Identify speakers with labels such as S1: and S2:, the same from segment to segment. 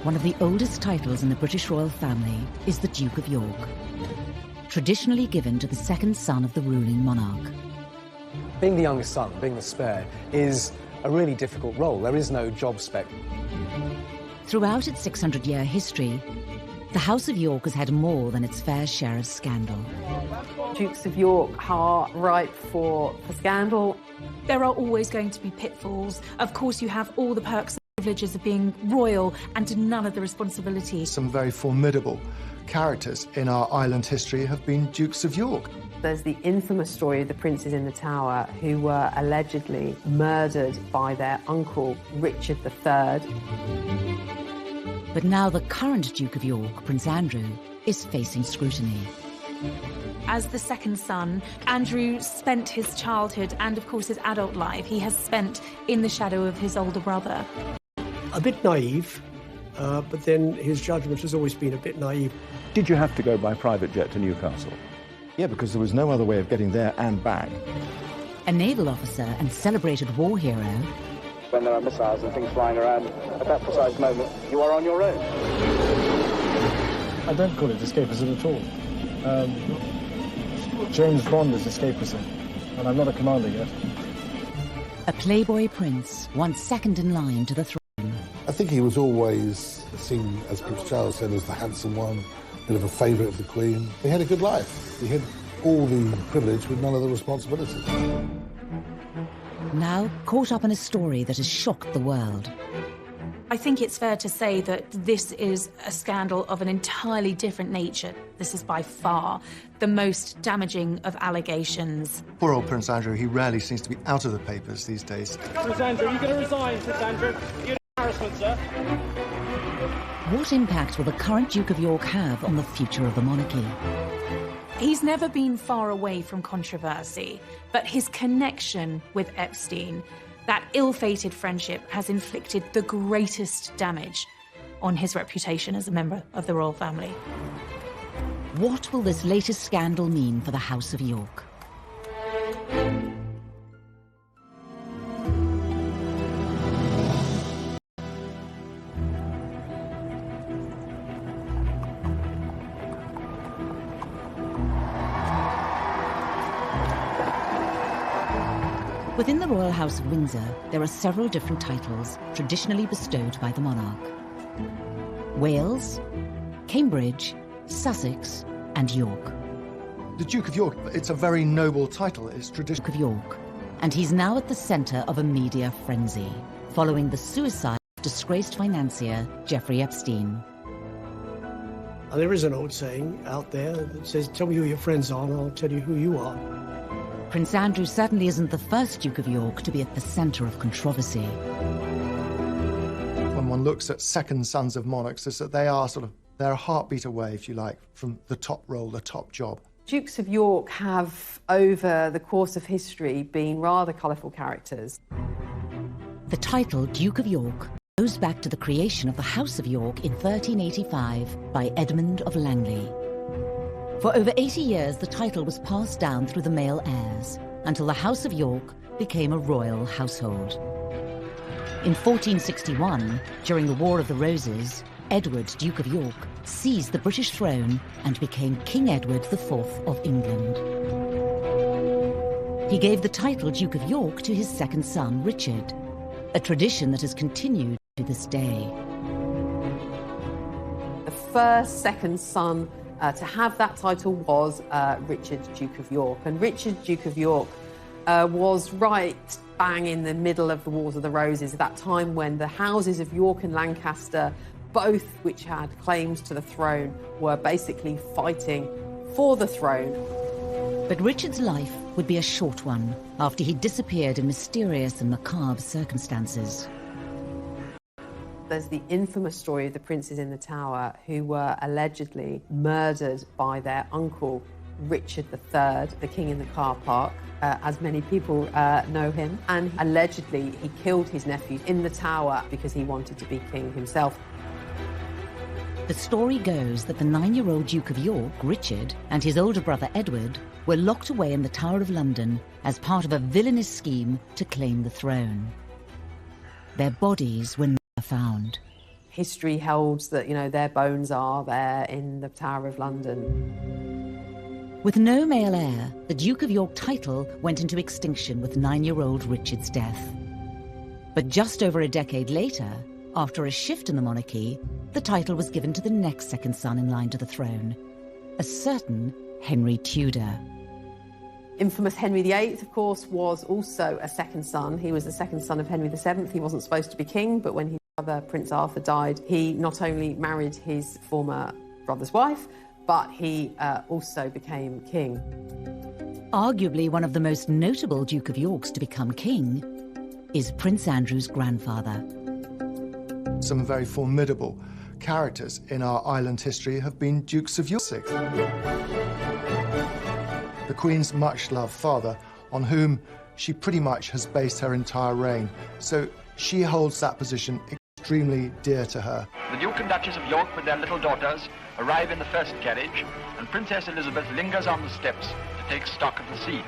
S1: one of the oldest titles in the British royal family is the Duke of York, traditionally given to the second son of the ruling monarch.
S2: Being the youngest son, being the spare, is a really difficult role. There is no job spec.
S1: Throughout its 600-year history, the House of York has had more than its fair share of scandal.
S3: Dukes of York are ripe for scandal.
S4: There are always going to be pitfalls. Of course, you have all the perks and privileges of being royal and none of the responsibilities.
S5: Some very formidable characters in our island history have been Dukes of York.
S3: There's the infamous story of the princes in the Tower who were allegedly murdered by their uncle, Richard III.
S1: But now the current Duke of York, Prince Andrew, is facing scrutiny.
S4: As the second son, Andrew spent his childhood and, of course, his adult life he has spent in the shadow of his older brother.
S6: A bit naive, but then his judgment has always been a bit naive.
S7: Did you have to go by private jet to Newcastle?
S8: Yeah, because there was no other way of getting there and back.
S1: A naval officer and celebrated war hero.
S9: When there are missiles and things flying around, at that precise moment, you are on your own.
S10: I don't call it escapism at all. James Bond is escapism, and I'm not a commander yet.
S1: A playboy prince, once second in line to the throne.
S11: I think he was always seen, as Prince Charles said, as the handsome one, a bit of a favourite of the Queen. He had a good life. He had all the privilege with none of the responsibilities.
S1: Now caught up in a story that has shocked the world.
S4: I think it's fair to say that this is a scandal of an entirely different nature. This is by far the most damaging of allegations.
S5: Poor old Prince Andrew, he rarely seems to be out of the papers these days.
S9: Prince Andrew, you're going to resign, Prince Andrew. You're an embarrassment, sir.
S1: What impact will the current Duke of York have on the future of the monarchy?
S4: He's never been far away from controversy, but his connection with Epstein, that ill-fated friendship, has inflicted the greatest damage on his reputation as a member of the royal family.
S1: What will this latest scandal mean for the House of York? Within the Royal House of Windsor, there are several different titles traditionally bestowed by the monarch. Wales, Cambridge, Sussex, and York.
S5: The Duke of York, it's a very noble title. It's traditional.
S1: Duke of York, and he's now at the centre of a media frenzy, following the suicide of disgraced financier Jeffrey Epstein.
S6: And there is an old saying out there that says, tell me who your friends are and I'll tell you who you are.
S1: Prince Andrew certainly isn't the first Duke of York to be at the centre of controversy.
S5: When one looks at second sons of monarchs, is that they're a heartbeat away, if you like, from the top role, the top job.
S3: Dukes of York have, over the course of history, been rather colourful characters.
S1: The title Duke of York goes back to the creation of the House of York in 1385 by Edmund of Langley. For over 80 years, the title was passed down through the male heirs until the House of York became a royal household. In 1461, during the War of the Roses, Edward, Duke of York, seized the British throne and became King Edward IV of England. He gave the title Duke of York to his second son, Richard, a tradition that has continued to this day.
S3: The first second son to have that title was Richard, Duke of York. And Richard, Duke of York, was right bang in the middle of the Wars of the Roses, at that time when the houses of York and Lancaster, both which had claims to the throne, were basically fighting for the throne.
S1: But Richard's life would be a short one after he disappeared in mysterious and macabre circumstances.
S3: There's the infamous story of the princes in the Tower who were allegedly murdered by their uncle, Richard III, the king in the car park, as many people know him. And allegedly he killed his nephew in the Tower because he wanted to be king himself.
S1: The story goes that the 9-year-old Duke of York, Richard, and his older brother Edward were locked away in the Tower of London as part of a villainous scheme to claim the throne. Their bodies were never found.
S3: history holds that, you know, their bones are there in the Tower of London.
S1: With no male heir, the Duke of York title went into extinction with 9-year-old Richard's death. But just over a decade later, after a shift in the monarchy, the title was given to the next second son in line to the throne, a certain Henry Tudor.
S3: Infamous Henry VIII, of course, was also a second son. He was the second son of Henry VII. He wasn't supposed to be king, but when his brother, Prince Arthur, died, he not only married his former brother's wife, but he also became king.
S1: Arguably one of the most notable Duke of Yorks to become king is Prince Andrew's grandfather.
S5: Some very formidable characters in our island history have been Dukes of York. The Queen's much-loved father, on whom she pretty much has based her entire reign, so she holds that position extremely dear to her.
S12: The Duke and Duchess of York with their little daughters arrive in the first carriage, and Princess Elizabeth lingers on the steps to take stock of the scene.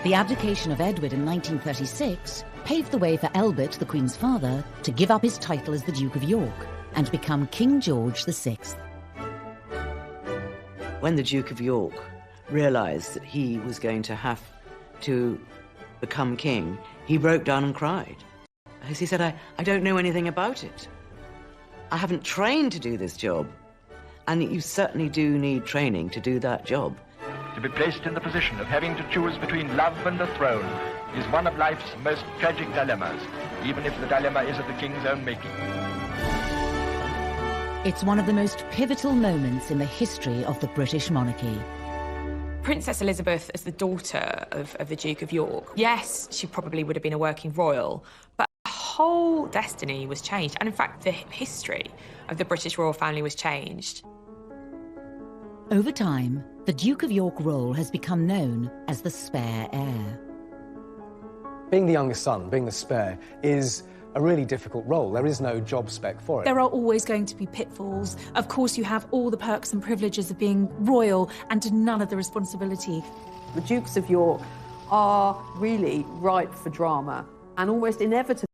S1: The abdication of Edward in 1936 paved the way for Elbert, the Queen's father, to give up his title as the Duke of York and become King George VI.
S13: When the Duke of York realised that he was going to have to become king, he broke down and cried. As he said, I don't know anything about it. I haven't trained to do this job. And you certainly do need training to do that job.
S12: To be placed in the position of having to choose between love and the throne is one of life's most tragic dilemmas, even if the dilemma is of the king's own making.
S1: It's one of the most pivotal moments in the history of the British monarchy.
S14: Princess Elizabeth, as the daughter of the Duke of York, yes, she probably would have been a working royal, but her whole destiny was changed. And in fact, the history of the British royal family was changed.
S1: Over time, the Duke of York role has become known as the spare heir.
S2: Being the youngest son, being the spare, is a really difficult role. There is no job spec for it.
S4: There are always going to be pitfalls. Of course, you have all the perks and privileges of being royal and none of the responsibility.
S3: The Dukes of York are really ripe for drama and almost inevitably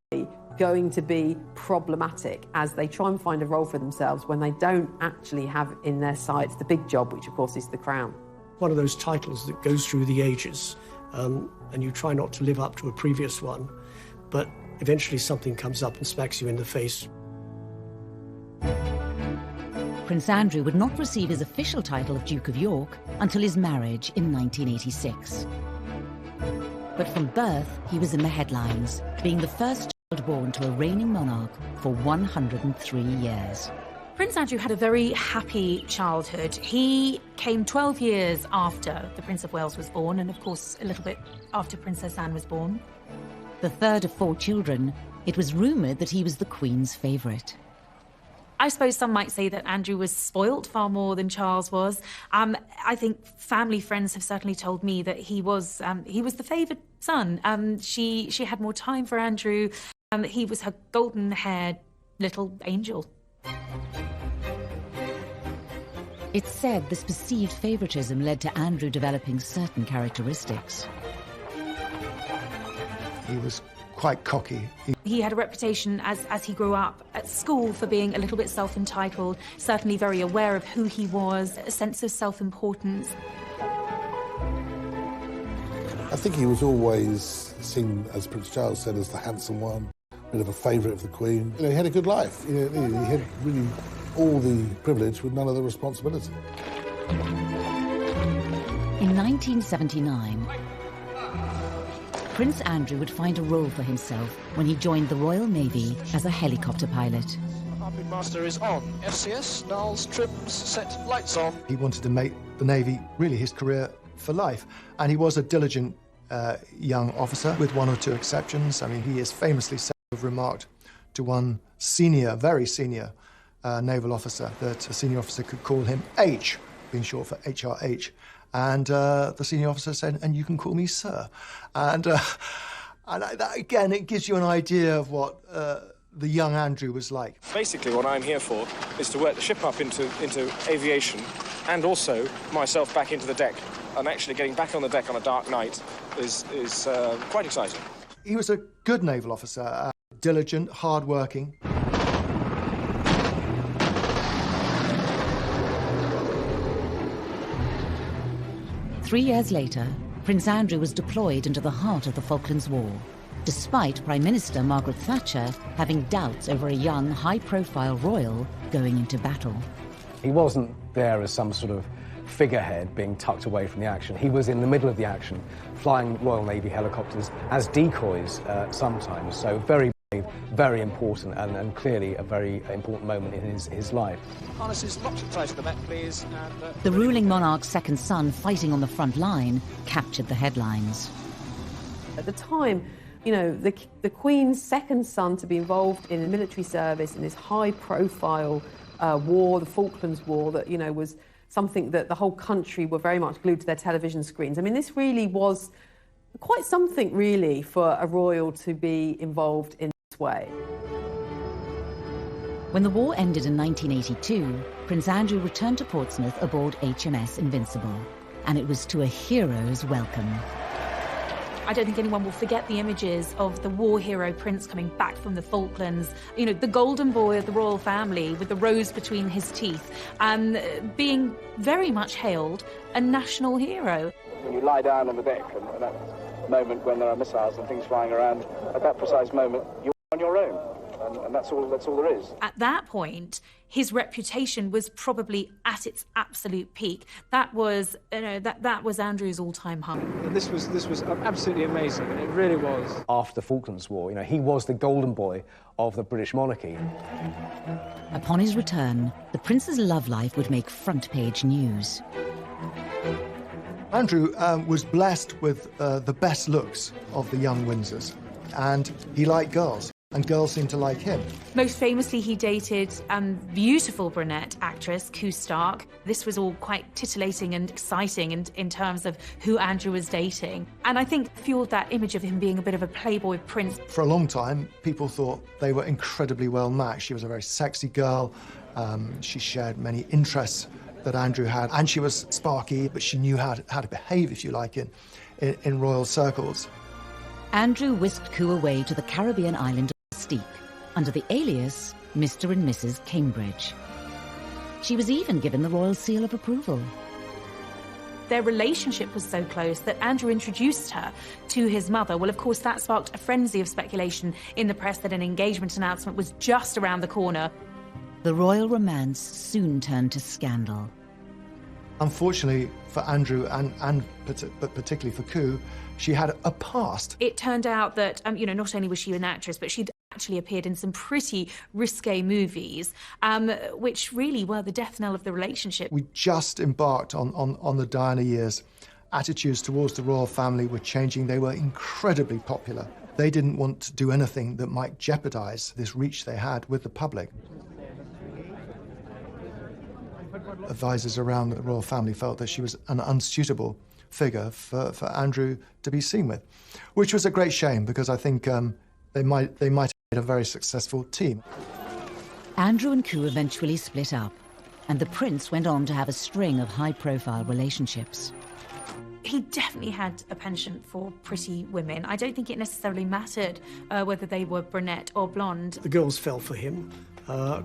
S3: going to be problematic as they try and find a role for themselves when they don't actually have in their sights the big job, which of course is the crown.
S6: One of those titles that goes through the ages, and you try not to live up to a previous one, but eventually something comes up and smacks you in the face.
S1: Prince Andrew would not receive his official title of Duke of York until his marriage in 1986. But from birth, he was in the headlines, being the first child born to a reigning monarch for 103 years.
S4: Prince Andrew had a very happy childhood. He came 12 years after the Prince of Wales was born, and of course a little bit after Princess Anne was born.
S1: The third of 4 children, it was rumoured that he was the Queen's favourite.
S4: I suppose some might say that Andrew was spoilt far more than Charles was. I think family friends have certainly told me that he was the favoured son. She had more time for Andrew. He was her golden-haired little angel.
S1: It's said this perceived favouritism led to Andrew developing certain characteristics.
S5: He was quite cocky.
S4: He had a reputation as he grew up at school for being a little bit self-entitled, certainly very aware of who he was, a sense of self-importance.
S11: I think he was always seen, as Prince Charles said, as the handsome one, a bit of a favourite of the Queen. You know, he had a good life. He had really all the privilege with none of the responsibility.
S1: In 1979, Prince Andrew would find a role for himself when he joined the Royal Navy as a helicopter pilot.
S15: Harpoon Master is on. FCS, Niles, trims, set, lights on.
S5: He wanted to make the Navy really his career for life, and he was a diligent young officer, with 1 or 2 exceptions. I mean, he is famously said to have remarked to one senior, very senior naval officer that a senior officer could call him H, being short for HRH. And the senior officer said, "And you can call me sir." And that, again, it gives you an idea of what the young Andrew was like.
S10: Basically, what I'm here for is to work the ship up into aviation, and also myself back into the deck. And actually getting back on the deck on a dark night is quite exciting.
S5: He was a good naval officer, diligent, hard-working.
S1: Three years later, Prince Andrew was deployed into the heart of the Falklands War, despite Prime Minister Margaret Thatcher having doubts over a young, high-profile royal going into battle.
S2: He wasn't there as some sort of figurehead being tucked away from the action. He was in the middle of the action, flying Royal Navy helicopters as decoys sometimes. So very brave, very important, and clearly a very important moment in his life.
S15: Harnesses locked tight to the Met, please.
S1: The ruling monarch's second son fighting on the front line captured the headlines.
S3: At the time, you know, the Queen's second son to be involved in military service in this high-profile war, the Falklands War, that, you know, was something that the whole country were very much glued to their television screens. I mean, this really was quite something, really, for a royal to be involved in this way.
S1: When the war ended in 1982, Prince Andrew returned to Portsmouth aboard HMS Invincible, and it was to a hero's welcome.
S4: I don't think anyone will forget the images of the war hero Prince coming back from the Falklands, you know, the golden boy of the royal family with the rose between his teeth, and being very much hailed a national hero.
S9: When you lie down on the deck, and at that moment when there are missiles and things flying around, at that precise moment, you're on your own. And that's all there is.
S4: At that point, his reputation was probably at its absolute peak. That was, you know, that was Andrew's all-time high.
S10: And this was absolutely amazing. It really was.
S2: After the Falklands War, you know, he was the golden boy of the British monarchy.
S1: Upon his return, the prince's love life would make front-page news.
S5: Andrew was blessed with the best looks of the young Windsors, and he liked girls. And girls seemed to like him.
S4: Most famously, he dated beautiful brunette actress Koo Stark. This was all quite titillating and exciting in terms of who Andrew was dating. And I think fueled that image of him being a bit of a playboy prince.
S5: For a long time, people thought they were incredibly well matched. She was a very sexy girl. She shared many interests that Andrew had. And she was sparky, but she knew how to behave, if you like, in royal circles.
S1: Andrew whisked Koo away to the Caribbean island of Steep, under the alias Mr. and Mrs. Cambridge. She was even given the royal seal of approval.
S4: Their relationship was so close that Andrew introduced her to his mother. Well, of course, that sparked a frenzy of speculation in the press that an engagement announcement was just around the corner.
S1: The royal romance soon turned to scandal.
S5: Unfortunately for Andrew, but particularly for Koo, she had a past.
S4: It turned out that, you know, not only was she an actress, but she'd actually appeared in some pretty risque movies, which really were the death knell of the relationship.
S5: We just embarked on the Diana years. Attitudes towards the royal family were changing. They were incredibly popular. They didn't want to do anything that might jeopardize this reach they had with the public. Advisors around the royal family felt that she was an unsuitable figure for Andrew to be seen with, which was a great shame because I think they might have made a very successful team.
S1: Andrew and Koo eventually split up, and the prince went on to have a string of high-profile relationships.
S4: He definitely had a penchant for pretty women. I don't think it necessarily mattered whether they were brunette or blonde.
S6: The girls fell for him.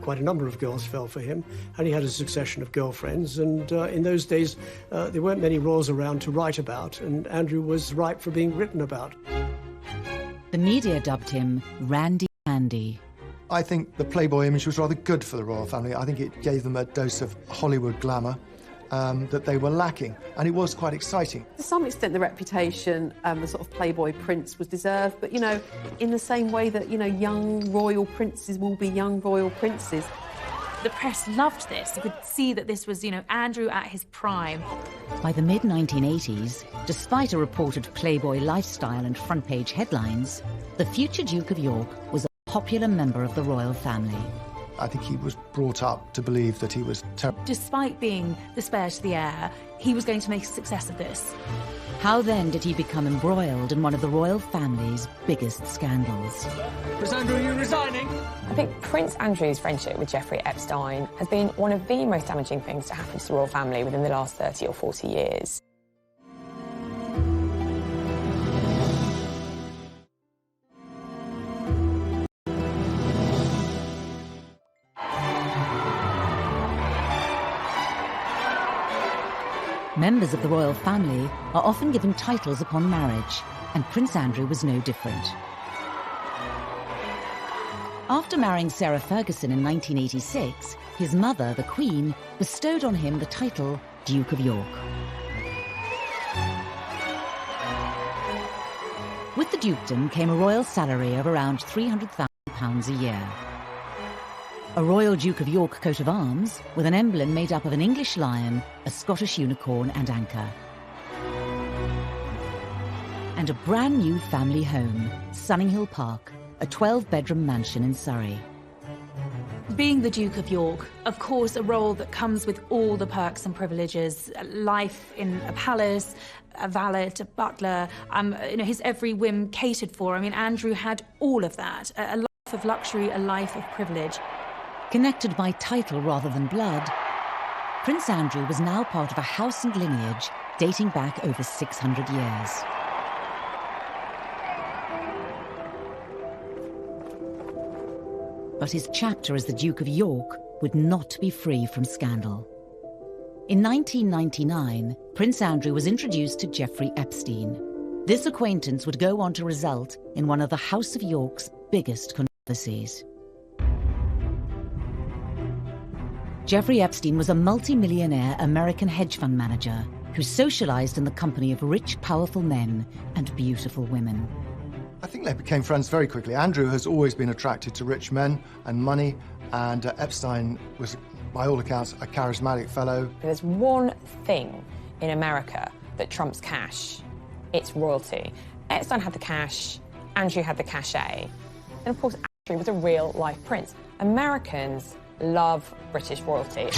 S6: Quite a number of girls fell for him, and he had a succession of girlfriends. And in those days, there weren't many royals around to write about, and Andrew was ripe for being written about.
S1: The media dubbed him Randy Andy.
S5: I think the Playboy image was rather good for the royal family. I think it gave them a dose of Hollywood glamour that they were lacking, and it was quite exciting.
S3: To some extent, the reputation, the sort of Playboy prince was deserved, but, you know, in the same way that, you know, young royal princes will be young royal princes.
S4: The press loved this. You could see that this was, you know, Andrew at his prime.
S1: By the mid-1980s, despite a reported Playboy lifestyle and front-page headlines, the future Duke of York was a popular member of the royal family.
S5: I think he was brought up to believe that he was terrible.
S4: Despite being the spare to the heir, he was going to make a success of this.
S1: How then did he become embroiled in one of the royal family's biggest scandals?
S15: Prince Andrew, are you resigning?
S16: I think Prince Andrew's friendship with Jeffrey Epstein has been one of the most damaging things to happen to the royal family within the last 30 or 40 years.
S1: Members of the royal family are often given titles upon marriage, and Prince Andrew was no different. After marrying Sarah Ferguson in 1986, his mother, the Queen, bestowed on him the title Duke of York. With the dukedom came a royal salary of around £300,000 a year. A Royal Duke of York coat of arms with an emblem made up of an English lion, a Scottish unicorn and anchor. And a brand new family home, Sunninghill Park, a 12-bedroom mansion in Surrey.
S4: Being the Duke of York, of course, a role that comes with all the perks and privileges, life in a palace, a valet, a butler, his every whim catered for. I mean, Andrew had all of that, a life of luxury, a life of privilege.
S1: Connected by title rather than blood, Prince Andrew was now part of a house and lineage dating back over 600 years. But his chapter as the Duke of York would not be free from scandal. In 1999, Prince Andrew was introduced to Jeffrey Epstein. This acquaintance would go on to result in one of the House of York's biggest controversies. Jeffrey Epstein was a multi-millionaire American hedge fund manager who socialized in the company of rich, powerful men and beautiful women.
S5: I think they became friends very quickly. Andrew has always been attracted to rich men and money, and Epstein was, by all accounts, a charismatic fellow.
S16: There's one thing in America that trumps cash. It's royalty. Epstein had the cash, Andrew had the cachet. And of course, Andrew was a real-life prince. Americans love British royalty.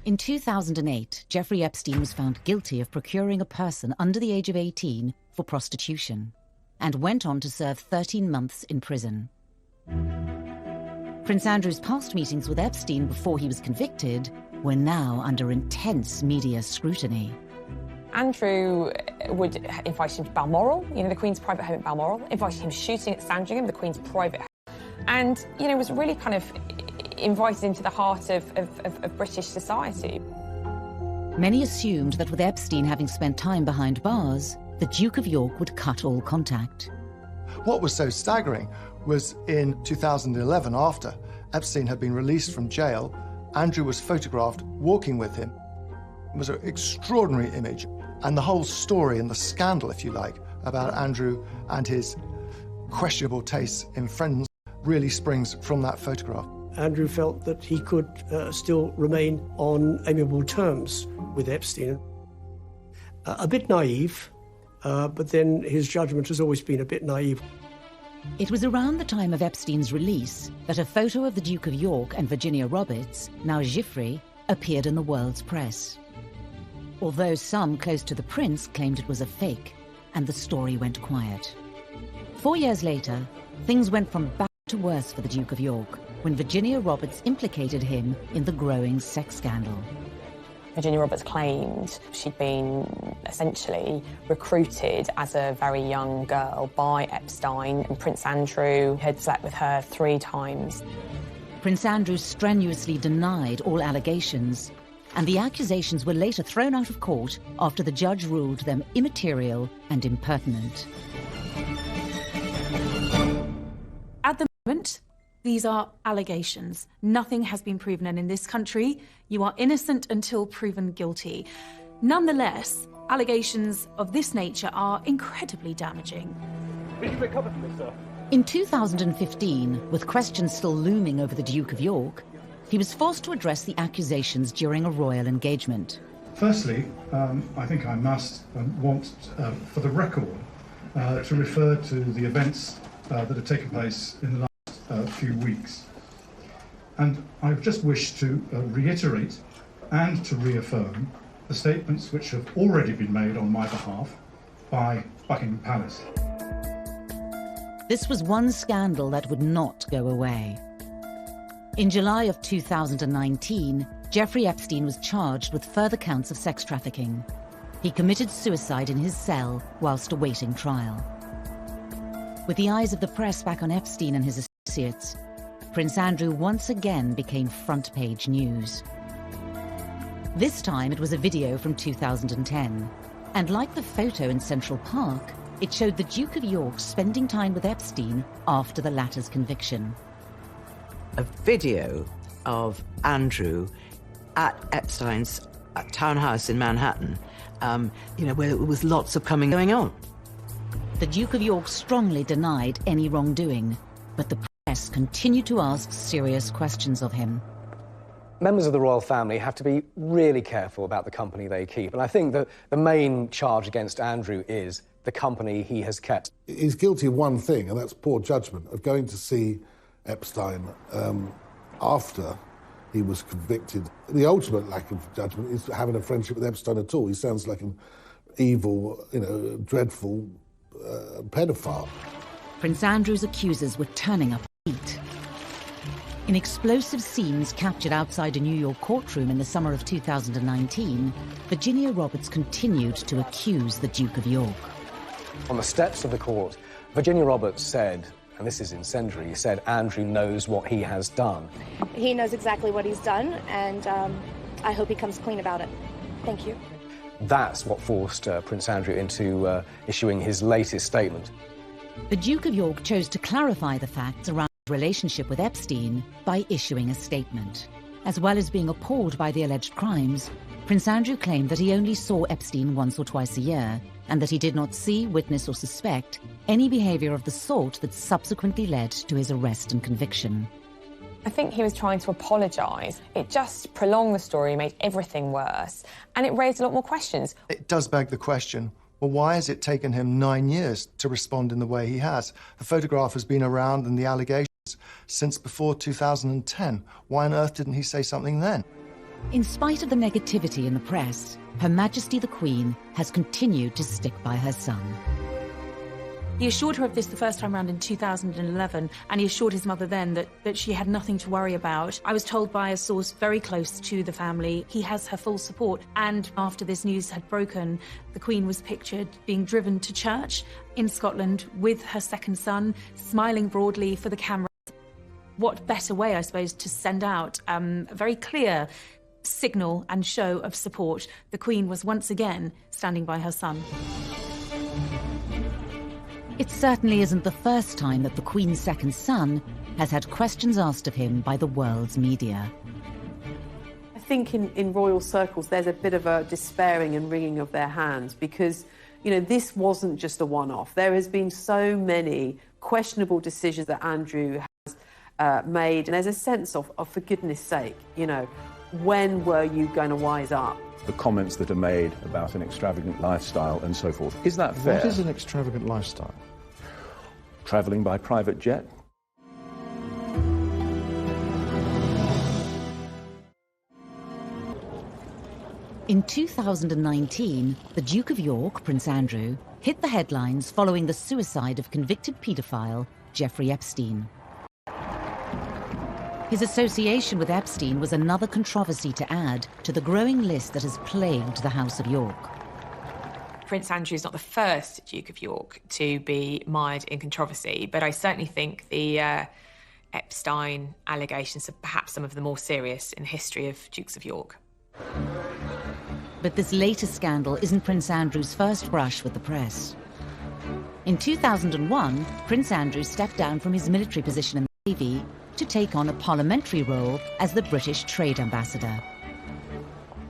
S1: In 2008, Jeffrey Epstein was found guilty of procuring a person under the age of 18 for prostitution, and went on to serve 13 months in prison. Prince Andrew's past meetings with Epstein before he was convicted were now under intense media scrutiny.
S16: Andrew would invite him to Balmoral, the Queen's private home at Balmoral, invited him shooting at Sandringham, the Queen's private home, and, was really kind of invited into the heart of British society.
S1: Many assumed that with Epstein having spent time behind bars, the Duke of York would cut all contact.
S5: What was so staggering was in 2011, after Epstein had been released from jail, Andrew was photographed walking with him. It was an extraordinary image, and the whole story and the scandal, if you like, about Andrew and his questionable tastes in friends really springs from that photograph.
S6: Andrew felt that he could still remain on amiable terms with Epstein. A bit naive, but then his judgment has always been a bit naive.
S1: It was around the time of Epstein's release that a photo of the Duke of York and Virginia Roberts, now Giuffre, appeared in the world's press. Although some close to the prince claimed it was a fake, and the story went quiet. 4 years later, things went from bad to worse for the Duke of York, when Virginia Roberts implicated him in the growing sex scandal.
S16: Virginia Roberts claimed she'd been essentially recruited as a very young girl by Epstein, and Prince Andrew had slept with her 3 times.
S1: Prince Andrew strenuously denied all allegations, and the accusations were later thrown out of court after the judge ruled them immaterial and impertinent.
S4: At the moment, these are allegations. Nothing has been proven, and in this country, you are innocent until proven guilty. Nonetheless, allegations of this nature are incredibly damaging.
S10: Did you recover from this, sir?
S1: In 2015, with questions still looming over the Duke of York, he was forced to address the accusations during a royal engagement.
S17: Firstly, I think I must want, for the record, to refer to the events that have taken place in the last few weeks. And I just wish to reiterate and to reaffirm the statements which have already been made on my behalf by Buckingham Palace.
S1: This was one scandal that would not go away. In July of 2019, Jeffrey Epstein was charged with further counts of sex trafficking. He committed suicide in his cell whilst awaiting trial. With the eyes of the press back on Epstein and his associates, Prince Andrew once again became front-page news. This time it was a video from 2010. And like the photo in Central Park, it showed the Duke of York spending time with Epstein after the latter's conviction.
S13: A video of Andrew at Epstein's townhouse in Manhattan, where there was lots of going on.
S1: The Duke of York strongly denied any wrongdoing, but the press continued to ask serious questions of him.
S2: Members of the royal family have to be really careful about the company they keep, and I think that the main charge against Andrew is the company he has kept.
S11: He's guilty of one thing, and that's poor judgment, of going to see Epstein after he was convicted. The ultimate lack of judgment is having a friendship with Epstein at all. He sounds like an evil, dreadful pedophile.
S1: Prince Andrew's accusers were turning up heat. In explosive scenes captured outside a New York courtroom in the summer of 2019, Virginia Roberts continued to accuse the Duke of York.
S2: On the steps of the court, Virginia Roberts said, and this is incendiary, said Andrew knows what he has done.
S18: He knows exactly what he's done, and I hope he comes clean about it. Thank you.
S2: That's what forced Prince Andrew into issuing his latest statement.
S1: The Duke of York chose to clarify the facts around his relationship with Epstein by issuing a statement. As well as being appalled by the alleged crimes, Prince Andrew claimed that he only saw Epstein once or twice a year, and that he did not see, witness or suspect any behaviour of the sort that subsequently led to his arrest and conviction.
S16: I think he was trying to apologise. It just prolonged the story, made everything worse, and it raised a lot more questions.
S5: It does beg the question, well, why has it taken him 9 years to respond in the way he has? The photograph has been around and the allegations since before 2010. Why on earth didn't he say something then?
S1: In spite of the negativity in the press, Her Majesty the Queen has continued to stick by her son.
S4: He assured her of this the first time round in 2011, and he assured his mother then that she had nothing to worry about. I was told by a source very close to the family he has her full support. And after this news had broken, the Queen was pictured being driven to church in Scotland with her second son, smiling broadly for the camera. What better way, I suppose, to send out a very clear signal and show of support? The Queen was once again standing by her son.
S1: It certainly isn't the first time that the Queen's second son has had questions asked of him by the world's media.
S3: I think in royal circles there's a bit of a despairing and wringing of their hands because, this wasn't just a one-off. There has been so many questionable decisions that Andrew has made, and there's a sense of for goodness sake, when were you going to wise up?
S7: The comments that are made about an extravagant lifestyle and so forth. Is that fair?
S8: What is an extravagant lifestyle?
S7: Travelling by private jet?
S1: In 2019, the Duke of York, Prince Andrew, hit the headlines following the suicide of convicted paedophile Jeffrey Epstein. His association with Epstein was another controversy to add to the growing list that has plagued the House of York.
S14: Prince Andrew is not the first Duke of York to be mired in controversy, but I certainly think the Epstein allegations are perhaps some of the more serious in the history of Dukes of York.
S1: But this latest scandal isn't Prince Andrew's first brush with the press. In 2001, Prince Andrew stepped down from his military position in the Navy to take on a parliamentary role as the British Trade Ambassador.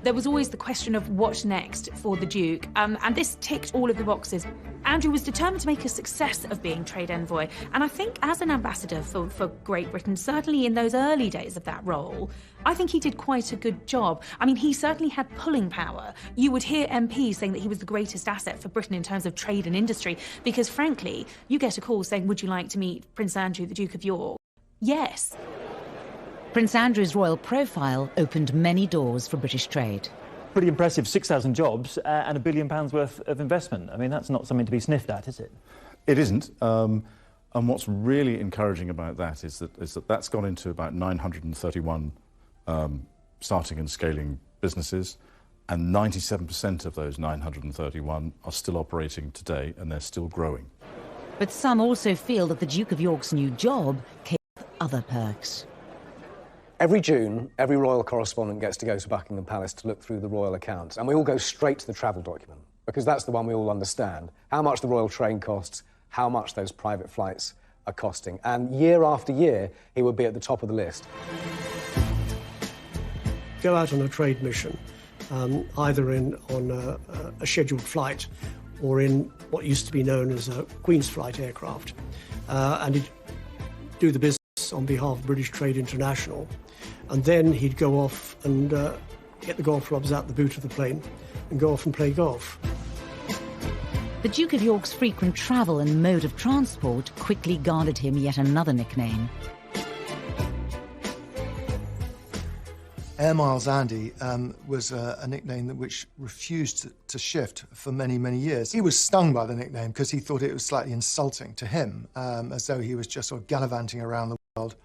S4: There was always the question of what next for the Duke, and this ticked all of the boxes. Andrew was determined to make a success of being trade envoy, and I think as an ambassador for Great Britain, certainly in those early days of that role, I think he did quite a good job. I mean, he certainly had pulling power. You would hear MPs saying that he was the greatest asset for Britain in terms of trade and industry, because frankly, you get a call saying, would you like to meet Prince Andrew, the Duke of York? Yes.
S1: Prince Andrew's royal profile opened many doors for British trade.
S19: Pretty impressive, 6,000 jobs and £1 billion worth of investment. I mean, that's not something to be sniffed at, is it?
S8: It isn't. And what's really encouraging about that is that that's gone into about 931 starting and scaling businesses, and 97% of those 931 are still operating today, and they're still growing.
S1: But some also feel that the Duke of York's new job came with other perks.
S2: Every June, every royal correspondent gets to go to Buckingham Palace to look through the royal accounts, and we all go straight to the travel document, because that's the one we all understand. How much the royal train costs, how much those private flights are costing. And year after year, he would be at the top of the list.
S6: Go out on a trade mission, either on a scheduled flight or in what used to be known as a Queen's Flight aircraft, and he'd do the business on behalf of British Trade International, and then he'd go off and get the golf clubs out the boot of the plane and go off and play golf.
S1: The Duke of York's frequent travel and mode of transport quickly garnered him yet another nickname.
S5: Air Miles Andy was a nickname which refused to shift for many, many years. He was stung by the nickname because he thought it was slightly insulting to him, as though he was just sort of gallivanting around the world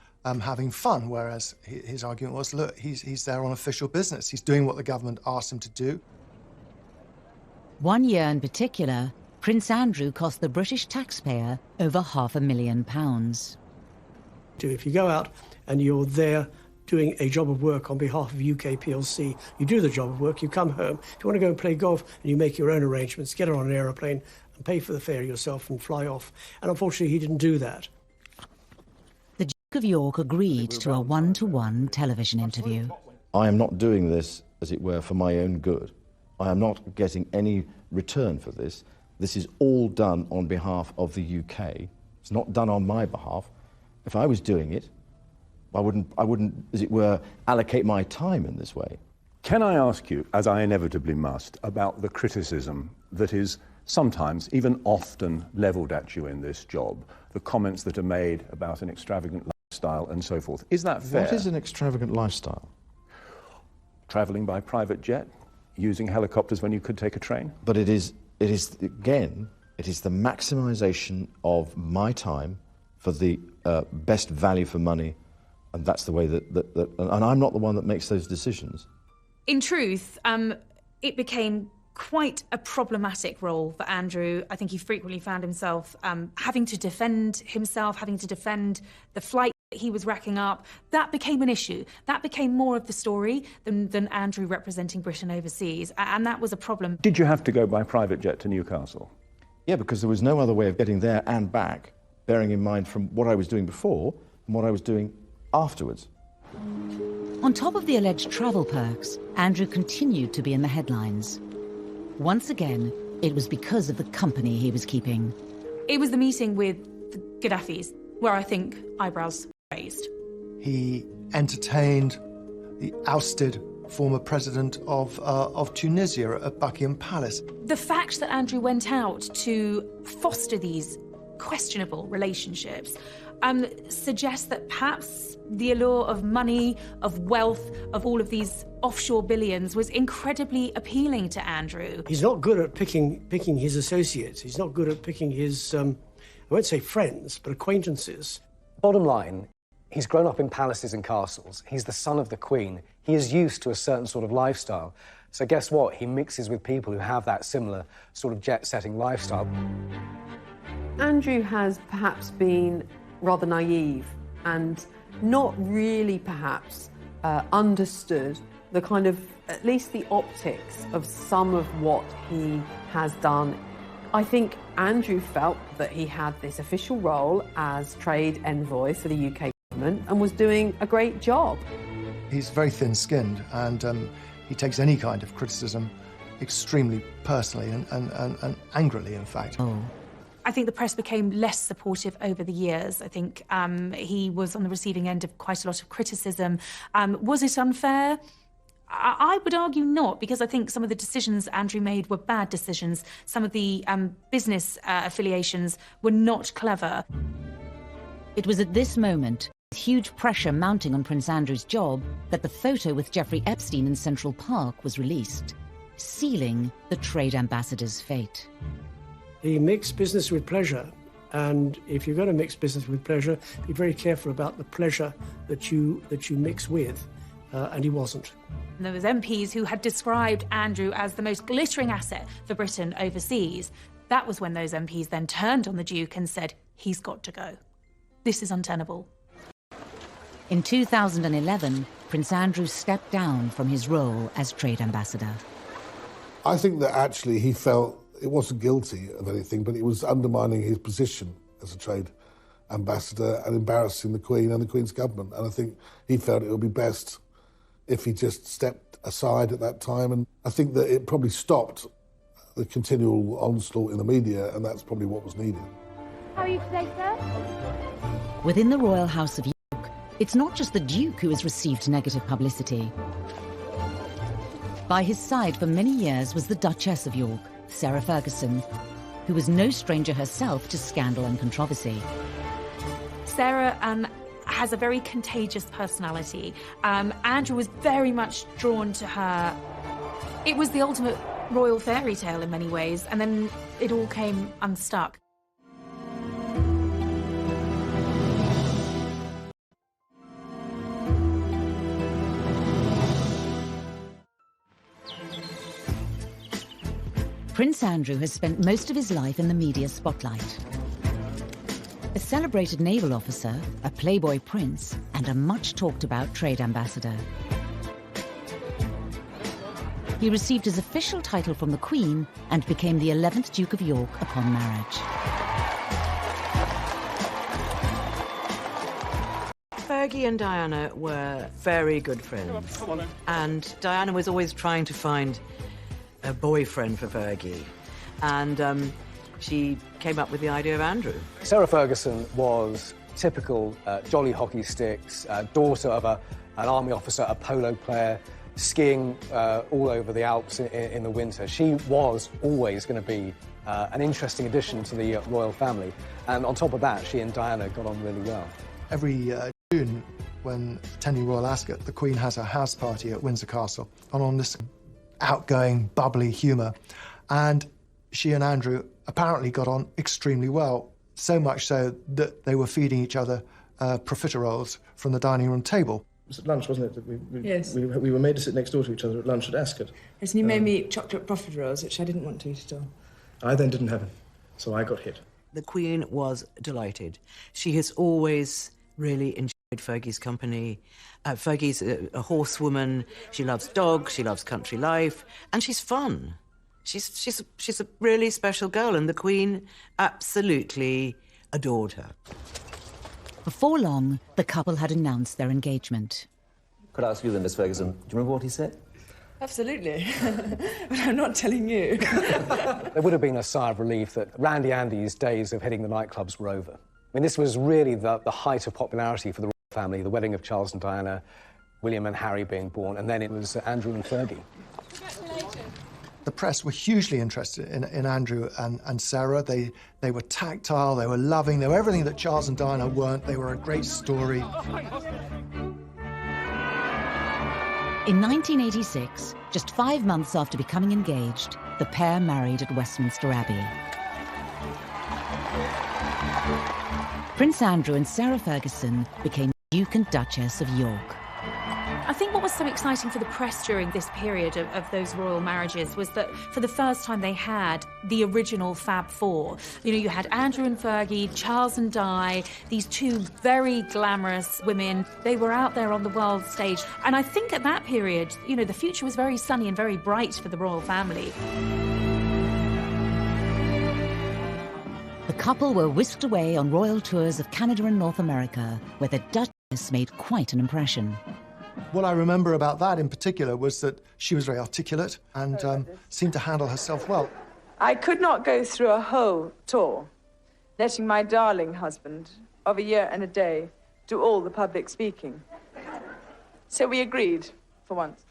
S5: having fun, whereas his argument was, look, he's there on official business. He's doing what the government asked him to do.
S1: One year in particular, Prince Andrew cost the British taxpayer over £500,000.
S6: If you go out and you're there doing a job of work on behalf of UK PLC, you do the job of work, you come home. If you want to go and play golf and you make your own arrangements, get on an aeroplane and pay for the fare yourself and fly off. And unfortunately, he didn't do that.
S1: The Duke of York agreed to a one-to-one television interview.
S7: I am not doing this, as it were, for my own good. I am not getting any return for this. This is all done on behalf of the UK. It's not done on my behalf. If I was doing it, I wouldn't, as it were, allocate my time in this way. Can I ask you, as I inevitably must, about the criticism that is sometimes, even often, levelled at you in this job, the comments that are made about an extravagant lifestyle and so forth? Is that fair?
S8: What is an extravagant lifestyle?
S7: Travelling by private jet, using helicopters when you could take a train?
S8: But it is again, it is the maximisation of my time for the best value for money. And that's the way and I'm not the one that makes those decisions.
S4: In truth, it became quite a problematic role for Andrew. I think he frequently found himself having to defend himself, having to defend the flight that he was racking up. That became an issue. That became more of the story than Andrew representing Britain overseas, and that was a problem.
S7: Did you have to go by private jet to Newcastle?
S8: Yeah, because there was no other way of getting there and back, bearing in mind from what I was doing before and what I was doing afterwards.
S1: On top of the alleged travel perks, Andrew continued to be in the headlines. Once again, it was because of the company he was keeping.
S4: It was the meeting with the Gaddafis where I think eyebrows raised.
S5: He entertained the ousted former president of Tunisia at Buckingham Palace.
S4: The fact that Andrew went out to foster these questionable relationships suggests that perhaps the allure of money, of wealth, of all of these offshore billions was incredibly appealing to Andrew.
S6: He's not good at picking his associates. He's not good at picking his, I won't say friends, but acquaintances.
S2: Bottom line, he's grown up in palaces and castles. He's the son of the Queen. He is used to a certain sort of lifestyle. So guess what? He mixes with people who have that similar sort of jet-setting lifestyle.
S3: Andrew has perhaps been rather naive and not really perhaps understood the kind of, at least the optics of some of what he has done. I think Andrew felt that he had this official role as trade envoy for the UK government and was doing a great job.
S5: He's very thin-skinned and he takes any kind of criticism extremely personally and angrily, in fact.
S4: I think the press became less supportive over the years. I think he was on the receiving end of quite a lot of criticism. Was it unfair? I would argue not, because I think some of the decisions Andrew made were bad decisions. Some of the business affiliations were not clever.
S1: It was at this moment, with huge pressure mounting on Prince Andrew's job, that the photo with Jeffrey Epstein in Central Park was released, sealing the trade ambassador's fate.
S6: He mixed business with pleasure, and if you're going to mix business with pleasure, be very careful about the pleasure that you mix with, and he wasn't.
S4: There was MPs who had described Andrew as the most glittering asset for Britain overseas. That was when those MPs then turned on the Duke and said, he's got to go. This is untenable.
S1: In 2011, Prince Andrew stepped down from his role as trade ambassador.
S11: I think that actually he felt it wasn't guilty of anything, but it was undermining his position as a trade ambassador and embarrassing the Queen and the Queen's government. And I think he felt it would be best if he just stepped aside at that time. And I think that it probably stopped the continual onslaught in the media, and that's probably what was needed.
S18: How are you today, sir?
S1: Within the royal house of York, it's not just the Duke who has received negative publicity. By his side for many years was the Duchess of York, Sarah Ferguson, who was no stranger herself to scandal and controversy.
S4: Sarah has a very contagious personality. Andrew was very much drawn to her. It was the ultimate royal fairy tale in many ways, and then it all came unstuck.
S1: Prince Andrew has spent most of his life in the media spotlight. A celebrated naval officer, a playboy prince, and a much-talked-about trade ambassador. He received his official title from the Queen and became the 11th Duke of York upon marriage.
S13: Fergie and Diana were very good friends. And Diana was always trying to find a boyfriend for Fergie. And she came up with the idea of Andrew.
S2: Sarah Ferguson was typical jolly hockey sticks, daughter of an army officer, a polo player, skiing all over the Alps in the winter. She was always going to be an interesting addition to the royal family. And on top of that, she and Diana got on really well.
S5: Every June, when attending Royal Ascot, the Queen has a house party at Windsor Castle, and on this outgoing, bubbly humour. And she and Andrew apparently got on extremely well, so much so that they were feeding each other profiteroles from the dining room table.
S20: It was at lunch, wasn't it? That
S21: Yes.
S20: We were made to sit next door to each other at lunch at Ascot.
S21: Yes, and you made me eat chocolate profiteroles, which I didn't want to eat at all.
S20: I then didn't have it, so I got hit.
S13: The Queen was delighted. She has always really enjoyed Fergie's company. Fergie's a horsewoman. She loves dogs, she loves country life, and she's fun. She's a really special girl, and the Queen absolutely adored her.
S1: Before long, the couple had announced their engagement.
S22: Could I ask you then, Miss Ferguson, do you remember what he said?
S21: Absolutely. But I'm not telling you.
S2: There would have been a sigh of relief that Randy Andy's days of hitting the nightclubs were over. I mean, this was really the height of popularity for the royal family, the wedding of Charles and Diana, William and Harry being born, and then it was Andrew and Fergie.
S5: The press were hugely interested in Andrew and Sarah. They were tactile, they were loving, they were everything that Charles and Diana weren't. They were a great story.
S1: In 1986, just 5 months after becoming engaged, the pair married at Westminster Abbey. Prince Andrew and Sarah Ferguson became Duke and Duchess of York.
S4: I think what was so exciting for the press during this period of those royal marriages was that for the first time they had the original Fab Four. You know, you had Andrew and Fergie, Charles and Di, these two very glamorous women. They were out there on the world stage. And I think at that period, you know, the future was very sunny and very bright for the royal family.
S1: The couple were whisked away on royal tours of Canada and North America, where the Duchess made quite an impression.
S5: What I remember about that in particular was that she was very articulate and seemed to handle herself well.
S21: I could not go through a whole tour, letting my darling husband of a year and a day do all the public speaking. So we agreed, for once,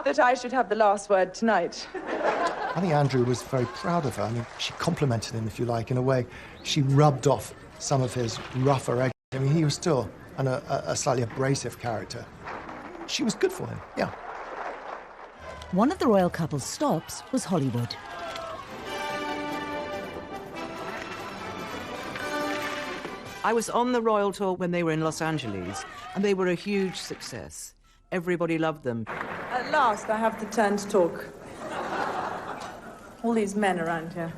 S21: that I should have the last word tonight.
S5: I think Andrew was very proud of her. I mean, she complimented him, if you like, in a way. She rubbed off some of his rougher edges. I mean, he was still a slightly abrasive character. She was good for him, yeah.
S1: One of the royal couple's stops was Hollywood.
S13: I was on the royal tour when they were in Los Angeles, and they were a huge success. Everybody loved them.
S21: At last, I have the turn to talk. All these men around here.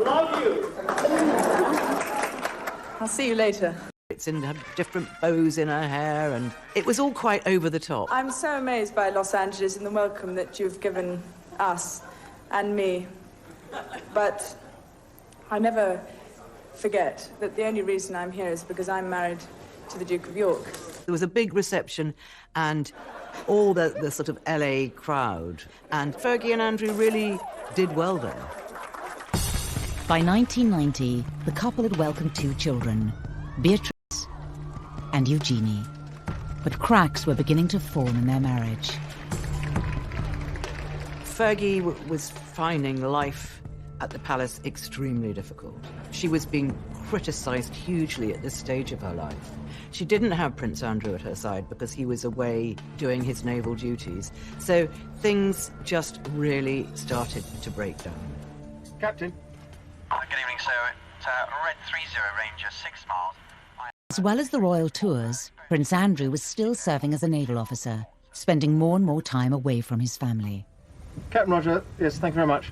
S15: Love you.
S21: I'll see you later.
S13: It's in her different bows in her hair, and it was all quite over the top.
S21: I'm so amazed by Los Angeles and the welcome that you've given us and me. But I never forget that the only reason I'm here is because I'm married to the Duke of York.
S13: There was a big reception and all the sort of LA crowd. And Fergie and Andrew really did well there.
S1: By 1990, the couple had welcomed 2 children, Beatrice and Eugenie. But cracks were beginning to form in their marriage.
S13: Fergie was finding life at the palace extremely difficult. She was being criticised hugely at this stage of her life. She didn't have Prince Andrew at her side because he was away doing his naval duties. So things just really started to break down.
S9: Captain.
S12: Good evening, sir. It's Red 30 Ranger, 6 miles.
S1: As well as the royal tours, Prince Andrew was still serving as a naval officer, spending more and more time away from his family.
S9: Captain Roger, yes, thank you very much.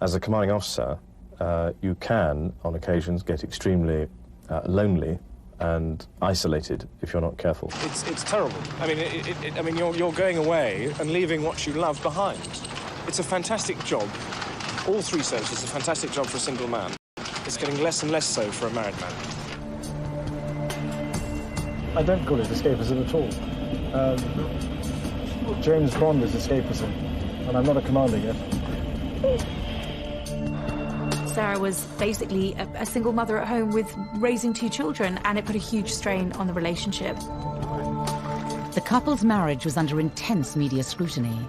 S23: As a commanding officer, you can, on occasions, get extremely lonely and isolated if you're not careful.
S10: It's terrible. I mean, you're going away and leaving what you love behind. It's a fantastic job. All 3 services, it's a fantastic job for a single man. It's getting less and less so for a married man.
S20: I don't call it escapism at all. James Bond is escapism, and I'm not a commander yet.
S4: Sarah was basically a single mother at home with raising 2 children, and it put a huge strain on the relationship.
S1: The couple's marriage was under intense media scrutiny.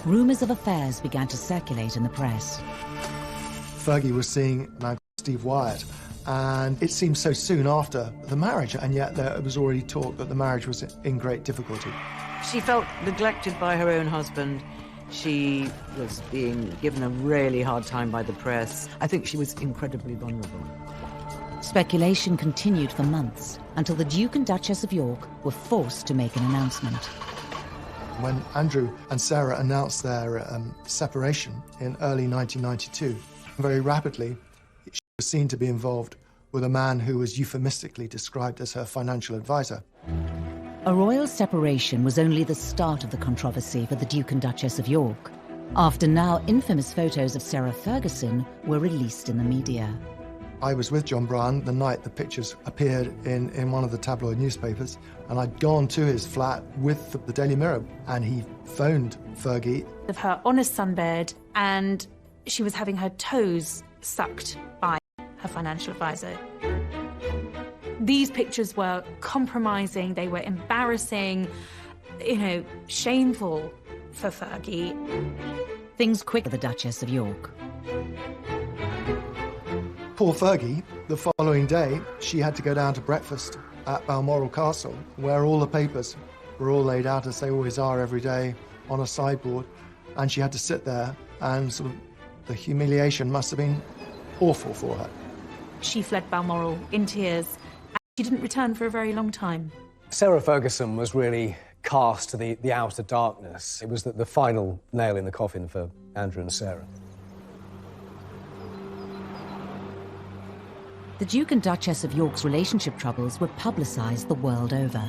S1: Rumours of affairs began to circulate in the press.
S5: Fergie was seeing Steve Wyatt, and it seemed so soon after the marriage, and yet there was already talk that the marriage was in great difficulty.
S13: She felt neglected by her own husband. She was being given a really hard time by the press. I think she was incredibly vulnerable.
S1: Speculation continued for months until the Duke and Duchess of York were forced to make an announcement.
S5: When Andrew and Sarah announced their separation in early 1992, very rapidly she was seen to be involved with a man who was euphemistically described as her financial advisor.
S1: A royal separation was only the start of the controversy for the Duke and Duchess of York, after now infamous photos of Sarah Ferguson were released in the media.
S5: I was with John Bryan the night the pictures appeared in one of the tabloid newspapers, and I'd gone to his flat with the Daily Mirror, and he phoned Fergie.
S4: Of her on a sunbed, and she was having her toes sucked by her financial advisor. These pictures were compromising, they were embarrassing, shameful for Fergie.
S1: Things quick for the Duchess of York.
S5: Poor Fergie, the following day, she had to go down to breakfast at Balmoral Castle, where all the papers were all laid out, as they always are every day, on a sideboard, and she had to sit there, and sort of the humiliation must have been awful for her.
S4: She fled Balmoral in tears. She didn't return for a very long time.
S2: Sarah Ferguson was really cast to the outer darkness. It was the final nail in the coffin for Andrew and Sarah.
S1: The Duke and Duchess of York's relationship troubles were publicised the world over.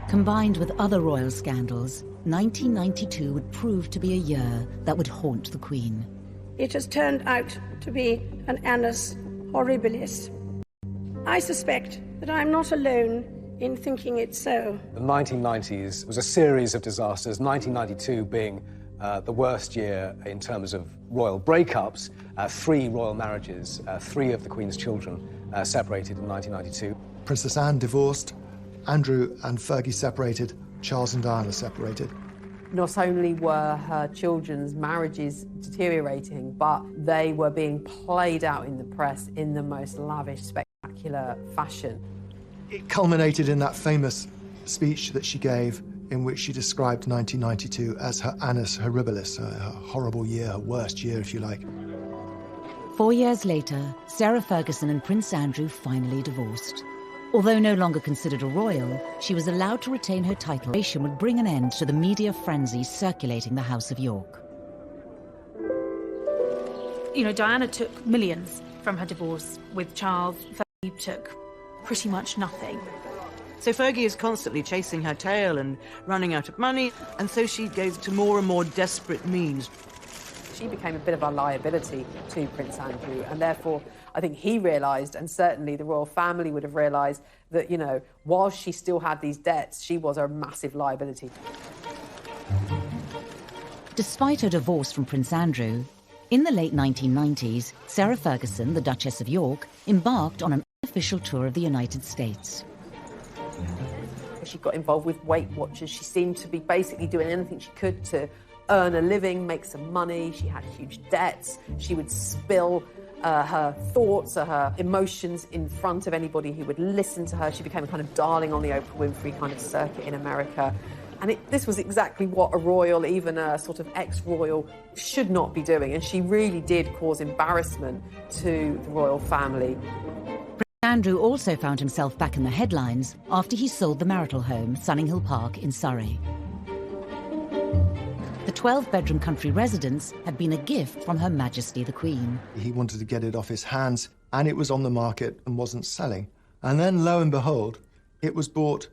S1: Combined with other royal scandals, 1992 would prove to be a year that would haunt the Queen.
S24: It has turned out to be an annus horribilis. I suspect that I'm not alone in thinking it so.
S2: The 1990s was a series of disasters, 1992 being the worst year in terms of royal breakups. 3 royal marriages, 3 of the Queen's children separated in 1992.
S5: Princess Anne divorced, Andrew and Fergie separated, Charles and Diana separated.
S3: Not only were her children's marriages deteriorating, but they were being played out in the press in the most lavish, spectacular fashion.
S5: It culminated in that famous speech that she gave in which she described 1992 as her annus horribilis, her horrible year, her worst year, if you like.
S1: 4 years later, Sarah Ferguson and Prince Andrew finally divorced. Although no longer considered a royal, she was allowed to retain her title. The would bring an end to the media frenzy circulating the House of York.
S4: You know, Diana took millions from her divorce with Charles. Fergie took pretty much nothing.
S13: So Fergie is constantly chasing her tail and running out of money, and so she goes to more and more desperate means.
S3: She became a bit of a liability to Prince Andrew, and therefore I think he realised, and certainly the royal family would have realised, that, you know, while she still had these debts, she was a massive liability.
S1: Despite her divorce from Prince Andrew, in the late 1990s, Sarah Ferguson, the Duchess of York, embarked on an unofficial tour of the United States.
S3: She got involved with Weight Watchers. She seemed to be basically doing anything she could to earn a living, make some money. She had huge debts. She would spill her thoughts or her emotions in front of anybody who would listen to her. She became a kind of darling on the Oprah Winfrey kind of circuit in America. And this was exactly what a royal, even a sort of ex-royal, should not be doing. And she really did cause embarrassment to the royal family.
S1: Andrew also found himself back in the headlines after he sold the marital home, Sunninghill Park in Surrey. The 12-bedroom country residence had been a gift from Her Majesty the Queen.
S5: He wanted to get it off his hands, and it was on the market and wasn't selling. And then, lo and behold, it was bought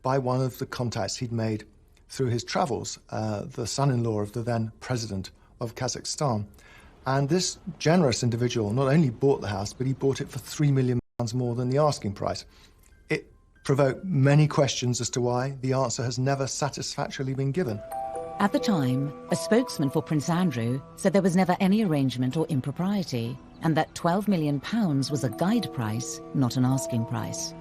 S5: by one of the contacts he'd made through his travels, the son-in-law of the then president of Kazakhstan. And this generous individual not only bought the house, but he bought it for £3 million more than the asking price. It provoked many questions as to why. The answer has never satisfactorily been given.
S1: At the time, a spokesman for Prince Andrew said there was never any arrangement or impropriety, and that £12 million was a guide price, not an asking price.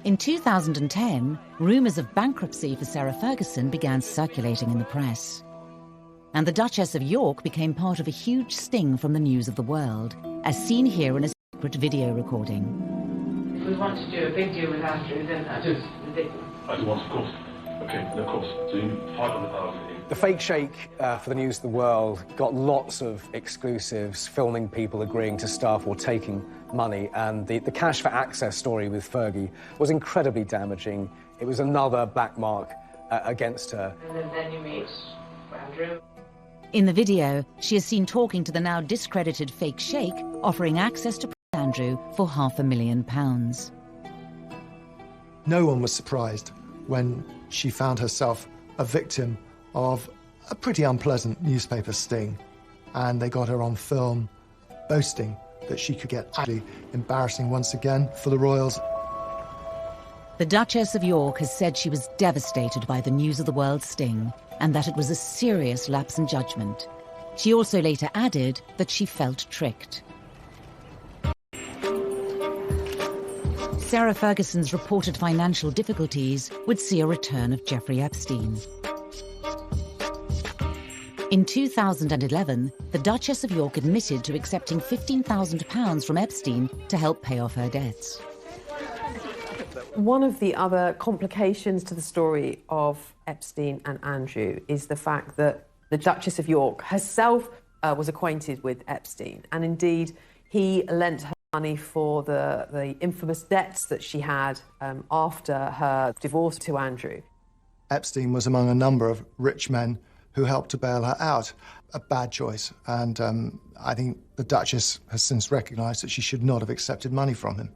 S1: In 2010, rumours of bankruptcy for Sarah Ferguson began circulating in the press. And the Duchess of York became part of a huge sting from the news of the world, as seen here in a secret video recording.
S14: If we want to do a big deal with Andrew, then that is ridiculous.
S16: I do want, of course. Okay, of course. So you fight on the power.
S2: The fake shake for the news of the world got lots of exclusives, filming people agreeing to stuff or taking money, and the cash for access story with Fergie was incredibly damaging. It was another black mark against her.
S14: And then you meet Andrew.
S1: In the video, she is seen talking to the now discredited fake sheikh, offering access to Prince Andrew for £500,000.
S5: No one was surprised when she found herself a victim of a pretty unpleasant newspaper sting, and they got her on film boasting that she could get actually embarrassing once again for the royals.
S1: The Duchess of York has said she was devastated by the news of the world sting, and that it was a serious lapse in judgment. She also later added that she felt tricked. Sarah Ferguson's reported financial difficulties would see a return of Jeffrey Epstein. In 2011, the Duchess of York admitted to accepting £15,000 from Epstein to help pay off her debts.
S3: One of the other complications to the story of Epstein and Andrew is the fact that the Duchess of York herself was acquainted with Epstein, and indeed he lent her money for the infamous debts that she had after her divorce to Andrew.
S5: Epstein was among a number of rich men who helped to bail her out. A bad choice, and I think the Duchess has since recognised that she should not have accepted money from him.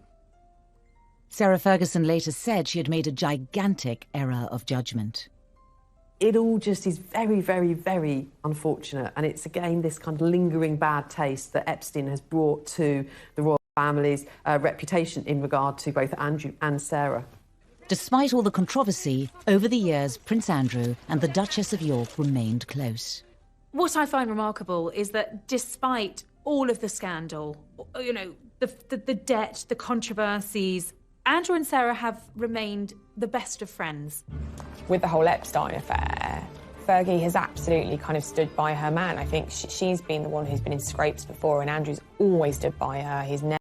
S1: Sarah Ferguson later said she had made a gigantic error of judgment.
S3: It all just is very, very, very unfortunate, and it's again this kind of lingering bad taste that Epstein has brought to the royal family's reputation in regard to both Andrew and Sarah.
S1: Despite all the controversy, over the years, Prince Andrew and the Duchess of York remained close.
S4: What I find remarkable is that despite all of the scandal, you know, the debt, the controversies, Andrew and Sarah have remained the best of friends.
S17: With the whole Epstein affair, Fergie has absolutely kind of stood by her man. I think she's been the one who's been in scrapes before, and Andrew's always stood by her. He's never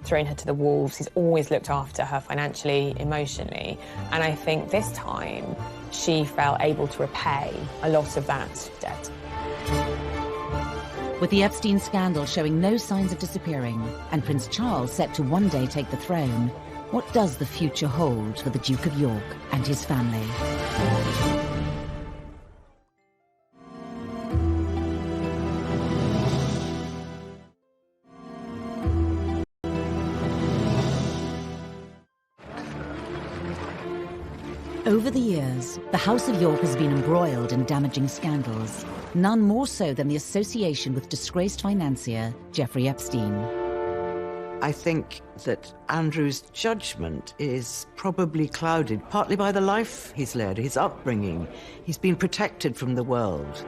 S17: thrown her to the wolves. He's always looked after her financially, emotionally. And I think this time she felt able to repay a lot of that debt.
S1: With the Epstein scandal showing no signs of disappearing, and Prince Charles set to one day take the throne, what does the future hold for the Duke of York and his family? Over the years, the House of York has been embroiled in damaging scandals, none more so than the association with disgraced financier Jeffrey Epstein.
S13: I think that Andrew's judgment is probably clouded partly by the life he's led, his upbringing. He's been protected from the world.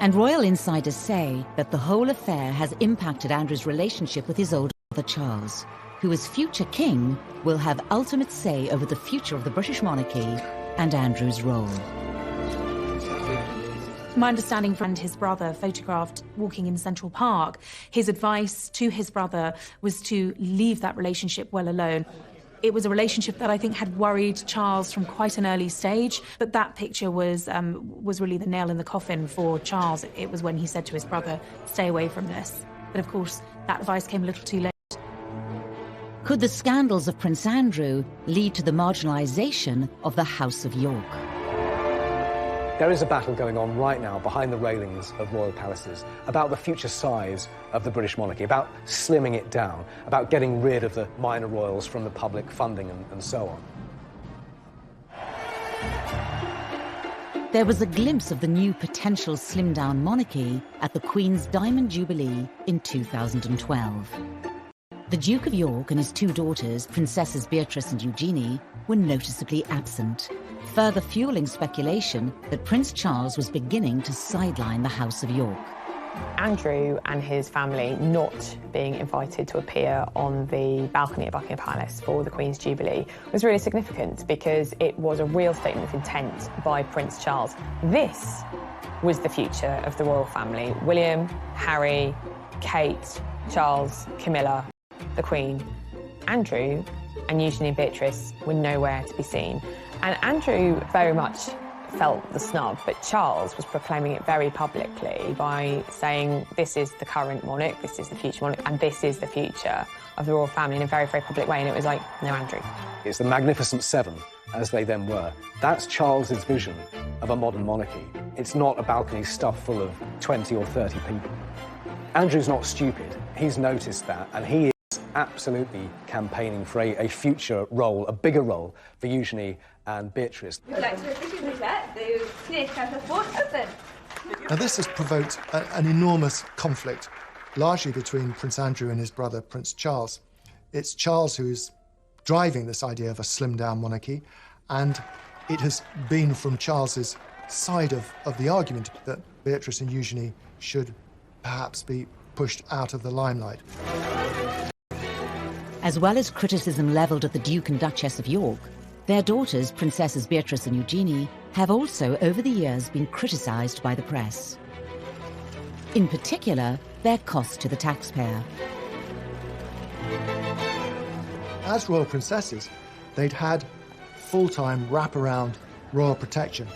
S1: And royal insiders say that the whole affair has impacted Andrew's relationship with his older brother Charles, who as future king will have ultimate say over the future of the British monarchy and Andrew's role.
S4: My understanding from his brother, photographed walking in Central Park, his advice to his brother was to leave that relationship well alone. It was a relationship that I think had worried Charles from quite an early stage, but that picture was really the nail in the coffin for Charles. It was when he said to his brother, stay away from this. But of course, that advice came a little too late.
S1: Could the scandals of Prince Andrew lead to the marginalisation of the House of York?
S2: There is a battle going on right now behind the railings of royal palaces about the future size of the British monarchy, about slimming it down, about getting rid of the minor royals from the public funding and so on.
S1: There was a glimpse of the new potential slimmed-down monarchy at the Queen's Diamond Jubilee in 2012. The Duke of York and his two daughters, Princesses Beatrice and Eugenie, were noticeably absent, further fueling speculation that Prince Charles was beginning to sideline the House of York.
S17: Andrew and his family not being invited to appear on the balcony at Buckingham Palace for the Queen's Jubilee was really significant because it was a real statement of intent by Prince Charles. This was the future of the royal family. William, Harry, Kate, Charles, Camilla, the Queen. Andrew and Eugenie and Beatrice were nowhere to be seen. And Andrew very much felt the snub, but Charles was proclaiming it very publicly by saying this is the current monarch, this is the future monarch, and this is the future of the royal family in a very, very public way. And it was like, no, Andrew.
S2: It's the Magnificent Seven, as they then were. That's Charles's vision of a modern monarchy. It's not a balcony stuffed full of 20 or 30 people. Andrew's not stupid. He's noticed that, and he is absolutely campaigning for a future role, a bigger role for Eugenie and Beatrice.
S6: Would you like to officially let the Teenage Campus Board open?
S5: Now, this has provoked an enormous conflict, largely between Prince Andrew and his brother, Prince Charles. It's Charles who's driving this idea of a slimmed-down monarchy, and it has been from Charles's side of the argument that Beatrice and Eugenie should perhaps be pushed out of the limelight.
S1: As well as criticism levelled at the Duke and Duchess of York, their daughters, Princesses Beatrice and Eugenie, have also over the years been criticised by the press. In particular, their cost to the taxpayer.
S5: As royal princesses, they'd had full-time wraparound royal protection.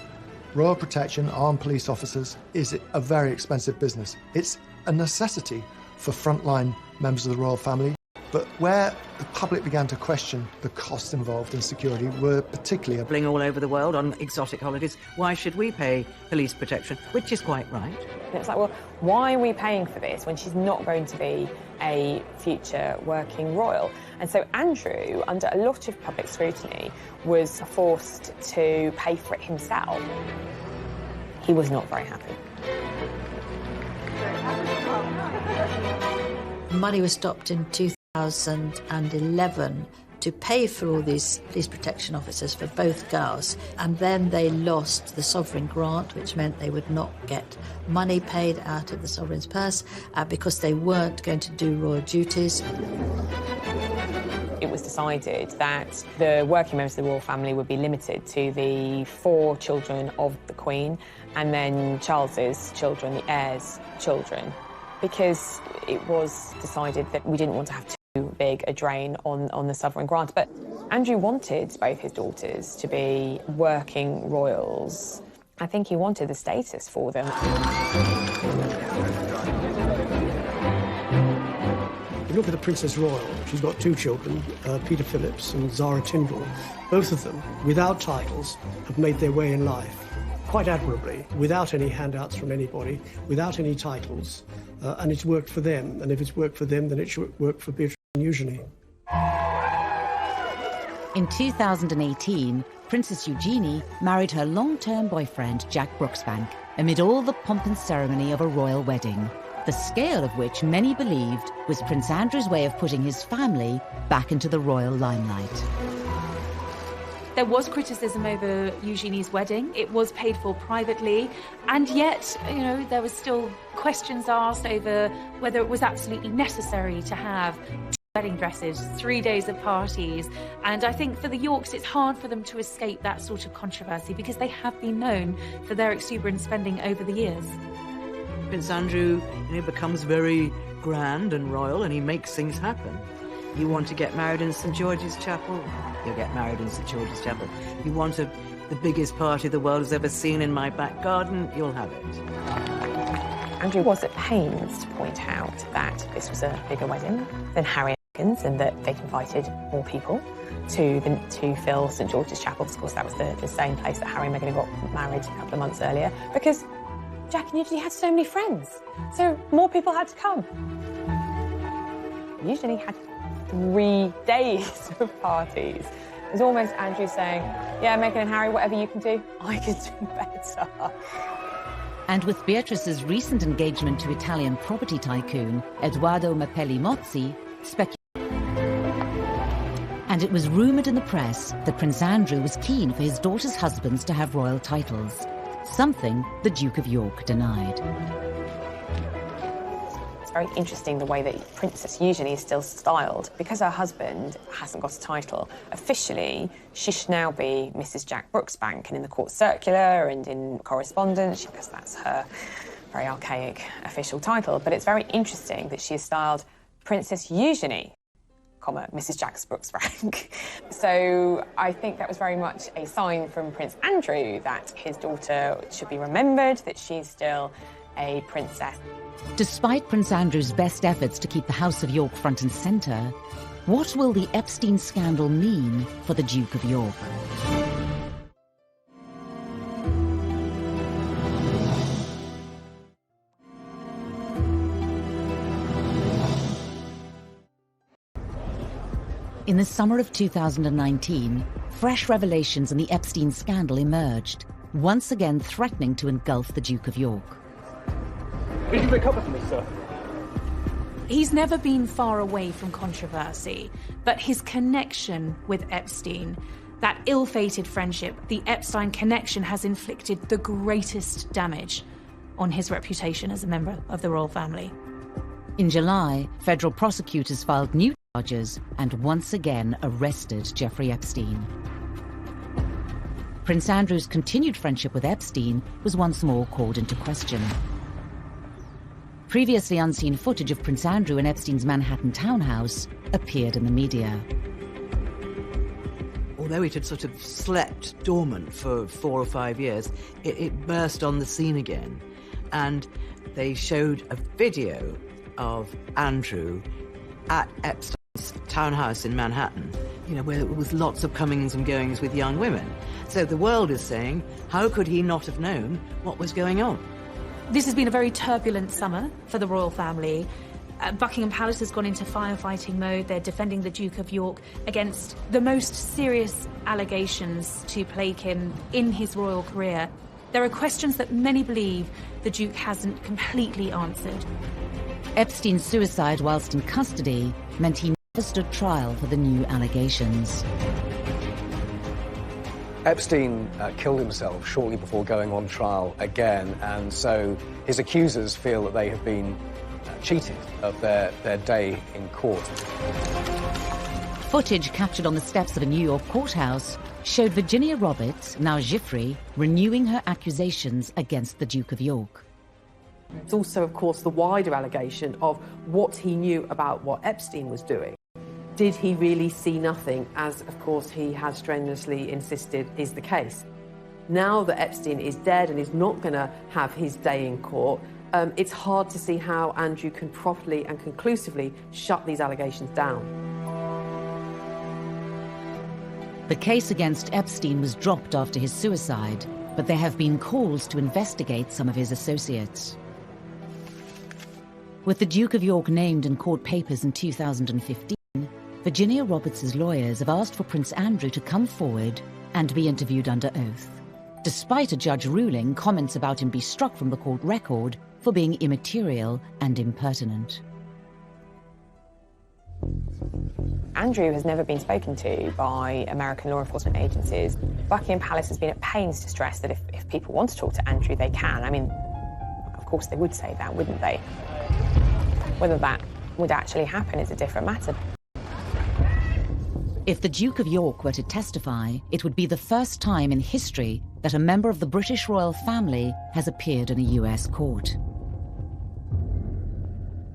S5: Royal protection, armed police officers, is a very expensive business. It's a necessity for frontline members of the royal family. But where the public began to question the costs involved in security were particularly...
S13: Travelling all over the world on exotic holidays, why should we pay police protection? Which is quite right.
S17: And it's like, well, why are we paying for this when she's not going to be a future working royal? And so Andrew, under a lot of public scrutiny, was forced to pay for it himself. He was not very happy.
S7: Money was stopped in 2011 to pay for all these police protection officers for both girls, and then they lost the sovereign grant, which meant they would not get money paid out of the sovereign's purse because they weren't going to do royal duties.
S17: It was decided that the working members of the royal family would be limited to the 4 children of the Queen and then Charles's children, the heirs' children, because it was decided that we didn't want to have too big a drain on the sovereign grant. But Andrew wanted both his daughters to be working royals. I think he wanted the status for them.
S8: You look at the Princess Royal, she's got 2 children, Peter Phillips and Zara Tindall. Both of them, without titles, have made their way in life quite admirably, without any handouts from anybody, without any titles, and it's worked for them. And if it's worked for them, then it should work for Beatrice and Eugenie.
S1: In 2018, Princess Eugenie married her long-term boyfriend, Jack Brooksbank, amid all the pomp and ceremony of a royal wedding, the scale of which many believed was Prince Andrew's way of putting his family back into the royal limelight.
S4: There was criticism over Eugenie's wedding. It was paid for privately, and yet, there was still questions asked over whether it was absolutely necessary to have 2 wedding dresses, 3 days of parties. And I think for the Yorks, it's hard for them to escape that sort of controversy because they have been known for their exuberant spending over the years.
S13: Prince Andrew, becomes very grand and royal, and he makes things happen. You want to get married in St. George's Chapel? You'll get married in St. George's Chapel. You want the biggest party the world has ever seen in my back garden? You'll have it.
S17: Andrew was at pains to point out that this was a bigger wedding than Harry and Meghan's, and that they'd invited more people to fill St. George's Chapel. Of course, that was the same place that Harry and Meghan got married a couple of months earlier, because Jack and Eugenie had so many friends, so more people had to come. Eugenie had 3 days of parties. It was almost Andrew saying, yeah, Meghan and Harry, whatever you can do, I can do better.
S1: And with Beatrice's recent engagement to Italian property tycoon Edoardo Mapelli Mozzi, and it was rumoured in the press that Prince Andrew was keen for his daughter's husbands to have royal titles, something the Duke of York denied.
S17: Very interesting the way that Princess Eugenie is still styled. Because her husband hasn't got a title, officially she should now be Mrs. Jack Brooksbank, and in the court circular and in correspondence, because that's her very archaic official title. But it's very interesting that she is styled Princess Eugenie, Mrs. Jack Brooksbank. So I think that was very much a sign from Prince Andrew that his daughter should be remembered, that she's still a princess.
S1: Despite Prince Andrew's best efforts to keep the House of York front and centre, what will the Epstein scandal mean for the Duke of York? In the summer of 2019, fresh revelations in the Epstein scandal emerged, once again threatening to engulf the Duke of York.
S9: Did you recover from this, sir?
S4: He's never been far away from controversy, but his connection with Epstein, that ill-fated friendship, the Epstein connection, has inflicted the greatest damage on his reputation as a member of the royal family.
S1: In July, federal prosecutors filed new charges and once again arrested Jeffrey Epstein. Prince Andrew's continued friendship with Epstein was once more called into question. Previously unseen footage of Prince Andrew in Epstein's Manhattan townhouse appeared in the media.
S13: Although it had sort of slept dormant for 4 or 5 years, it burst on the scene again. And they showed a video of Andrew at Epstein's townhouse in Manhattan, where there was lots of comings and goings with young women. So the world is saying, how could he not have known what was going on?
S4: This has been a very turbulent summer for the royal family. Buckingham Palace has gone into firefighting mode. They're defending the Duke of York against the most serious allegations to plague him in his royal career. There are questions that many believe the Duke hasn't completely answered.
S1: Epstein's suicide whilst in custody meant he never stood trial for the new allegations.
S2: Epstein killed himself shortly before going on trial again, and so his accusers feel that they have been cheated of their day in court.
S1: Footage captured on the steps of a New York courthouse showed Virginia Roberts, now Giuffre, renewing her accusations against the Duke of York.
S3: It's also, of course, the wider allegation of what he knew about what Epstein was doing. Did he really see nothing, as, of course, he has strenuously insisted is the case? Now that Epstein is dead and is not going to have his day in court, it's hard to see how Andrew can properly and conclusively shut these allegations down.
S1: The case against Epstein was dropped after his suicide, but there have been calls to investigate some of his associates. With the Duke of York named in court papers in 2015, Virginia Roberts' lawyers have asked for Prince Andrew to come forward and be interviewed under oath, despite a judge ruling comments about him be struck from the court record for being immaterial and impertinent.
S17: Andrew has never been spoken to by American law enforcement agencies. Buckingham Palace has been at pains to stress that if people want to talk to Andrew, they can. I mean, of course they would say that, wouldn't they? Whether that would actually happen is a different matter.
S1: If the Duke of York were to testify, it would be the first time in history that a member of the British royal family has appeared in a US court.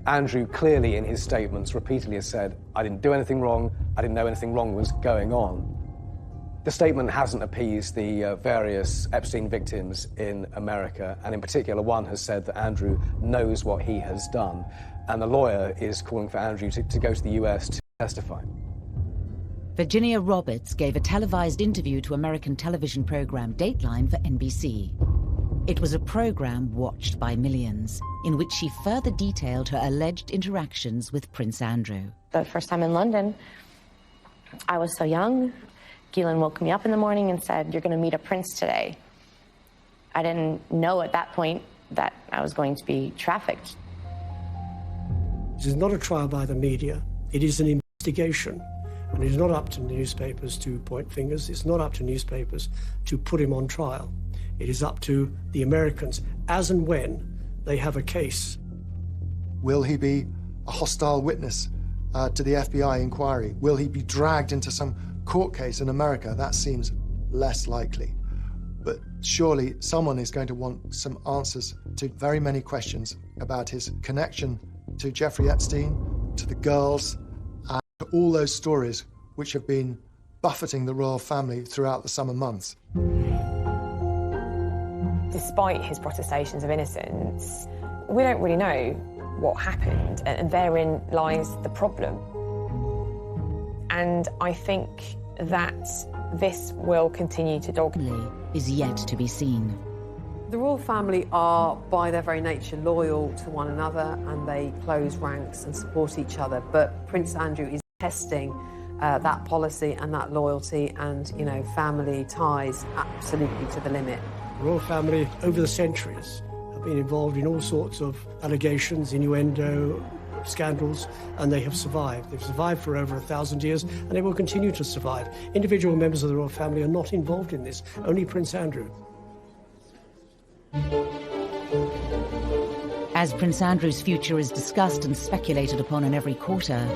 S2: Andrew clearly in his statements repeatedly has said, I didn't do anything wrong, I didn't know anything wrong was going on. The statement hasn't appeased the various Epstein victims in America, and in particular one has said that Andrew knows what he has done, and the lawyer is calling for Andrew to go to the US to testify.
S1: Virginia Roberts gave a televised interview to American television program Dateline for NBC. It was a program watched by millions, in which she further detailed her alleged interactions with Prince Andrew.
S11: The first time in London, I was so young. Ghislaine woke me up in the morning and said, "You're going to meet a prince today." I didn't know at that point that I was going to be trafficked.
S8: This is not a trial by the media. It is an investigation. And it is not up to newspapers to point fingers. It's not up to newspapers to put him on trial. It is up to the Americans, as and when they have a case.
S5: Will he be a hostile witness to the FBI inquiry? Will he be dragged into some court case in America? That seems less likely. But surely someone is going to want some answers to very many questions about his connection to Jeffrey Epstein, to the girls, and to all those stories which have been buffeting the royal family throughout the summer months.
S17: Despite his protestations of innocence, we don't really know what happened, and therein lies the problem. And I think that this will continue to dog
S1: him. Is yet to be seen.
S3: The royal family are, by their very nature, loyal to one another, and they close ranks and support each other. But Prince Andrew is testing that policy and that loyalty and, you know, family ties absolutely to the limit.
S8: The royal family, over the centuries, have been involved in all sorts of allegations, innuendo, scandals, and they have survived. They've survived for over 1,000 years, and they will continue to survive. Individual members of the royal family are not involved in this, only Prince Andrew.
S1: As Prince Andrew's future is discussed and speculated upon in every quarter,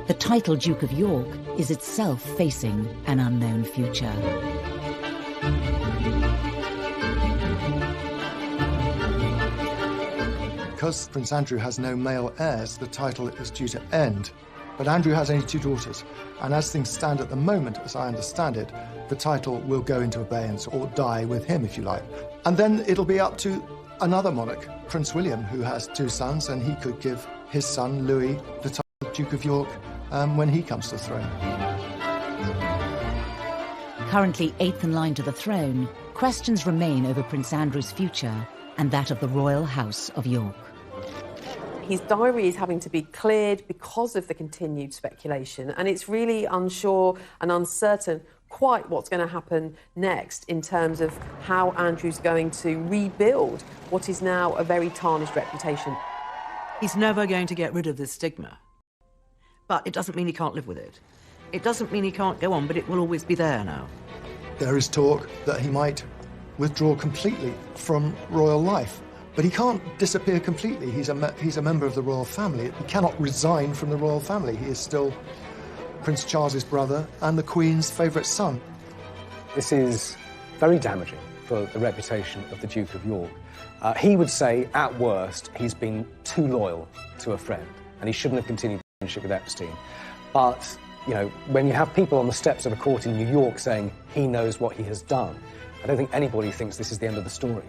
S1: the title Duke of York is itself facing an unknown future.
S5: Because Prince Andrew has no male heirs, the title is due to end. But Andrew has only 2 daughters, and as things stand at the moment, as I understand it, the title will go into abeyance, or die with him, if you like. And then it'll be up to another monarch, Prince William, who has 2 sons, and he could give his son, Louis, the title of Duke of York when he comes to the throne.
S1: Currently 8th in line to the throne, questions remain over Prince Andrew's future and that of the royal house of York.
S3: His diary is having to be cleared because of the continued speculation, and it's really unsure and uncertain quite what's going to happen next in terms of how Andrew's going to rebuild what is now a very tarnished reputation.
S13: He's never going to get rid of this stigma. But it doesn't mean he can't live with it. It doesn't mean he can't go on, but it will always be there now.
S5: There is talk that he might withdraw completely from royal life. But he can't disappear completely. He's a member of the royal family. He cannot resign from the royal family. He is still Prince Charles's brother and the Queen's favourite son.
S2: This is very damaging for the reputation of the Duke of York. He would say, at worst, he's been too loyal to a friend, and he shouldn't have continued the friendship with Epstein. But, you know, when you have people on the steps of a court in New York saying he knows what he has done, I don't think anybody thinks this is the end of the story.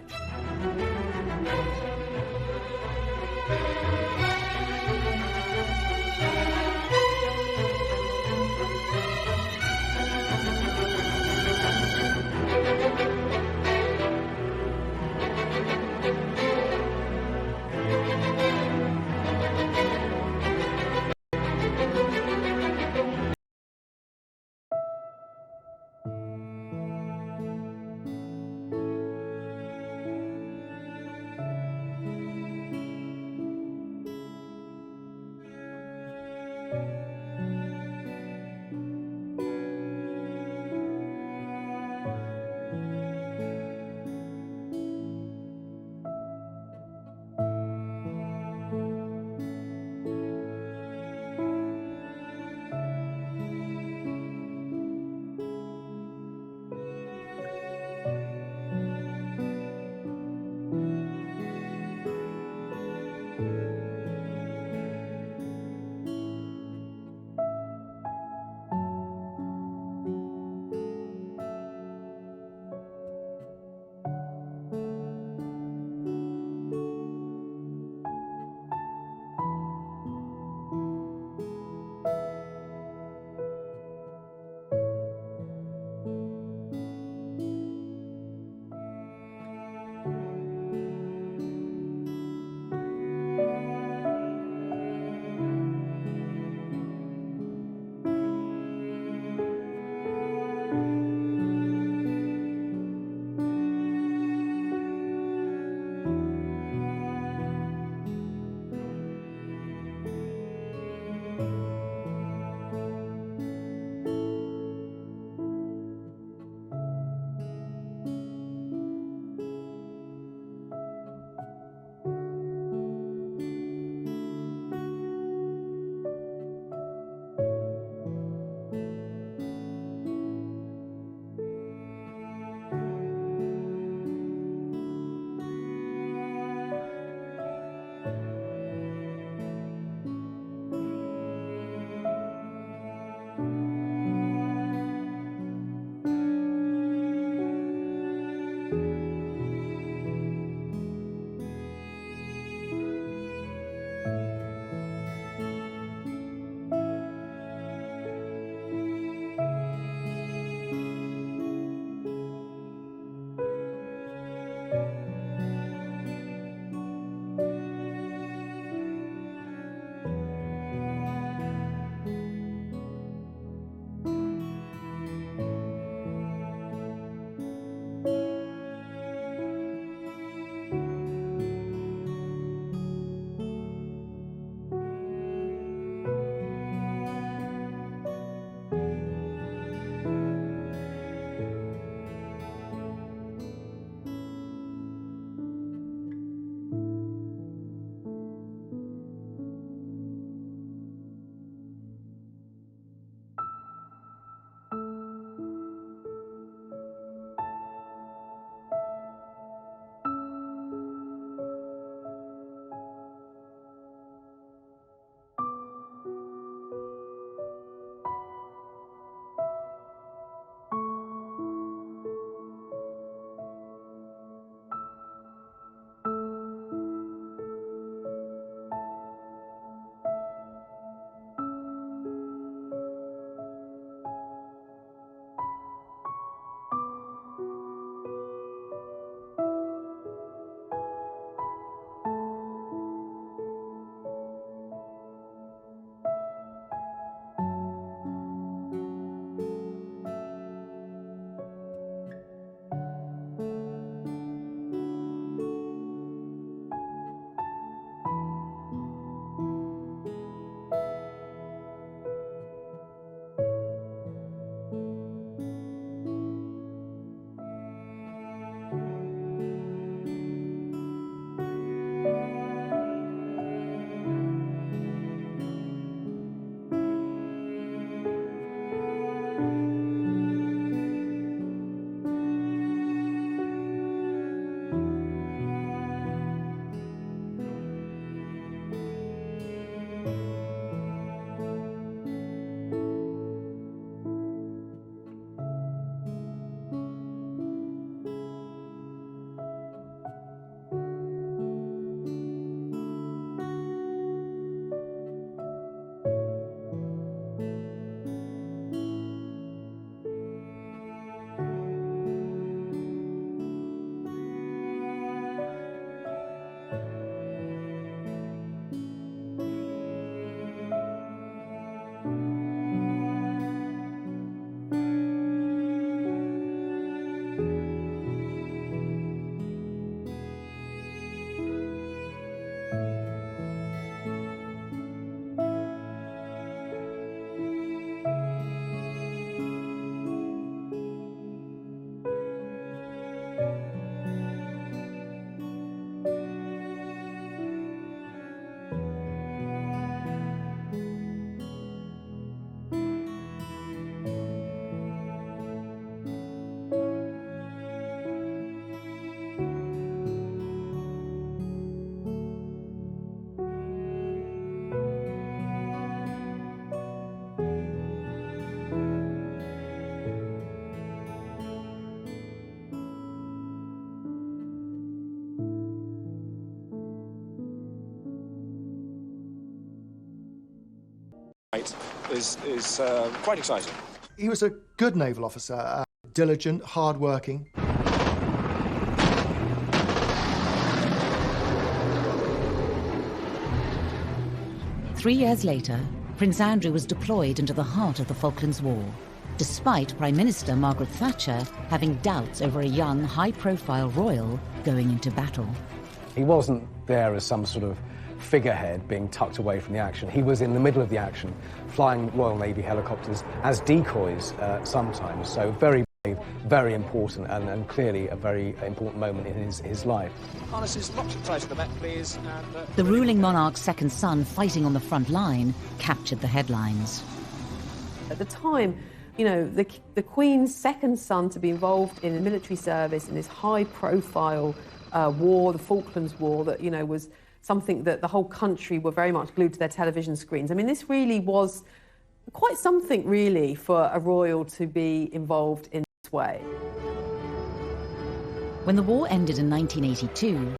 S10: is quite exciting.
S5: He was a good naval officer, diligent, hard-working.
S1: Three years later, Prince Andrew was deployed into the heart of the Falklands War, despite Prime Minister Margaret Thatcher having doubts over a young, high-profile royal going into battle.
S2: He wasn't there as some sort of figurehead being tucked away from the action. He was in the middle of the action, flying Royal Navy helicopters as decoys sometimes. So very brave, very important, and clearly a very important moment in his life.
S10: Harnesses locked tight to the back, please.
S1: The ruling monarch's second son fighting on the front line captured the headlines.
S3: At the time, you know, the Queen's second son to be involved in military service in this high-profile war, the Falklands War, that, you know, was something that the whole country were very much glued to their television screens. I mean, this really was quite something, really, for a royal to be involved in this way.
S1: When the war ended in 1982,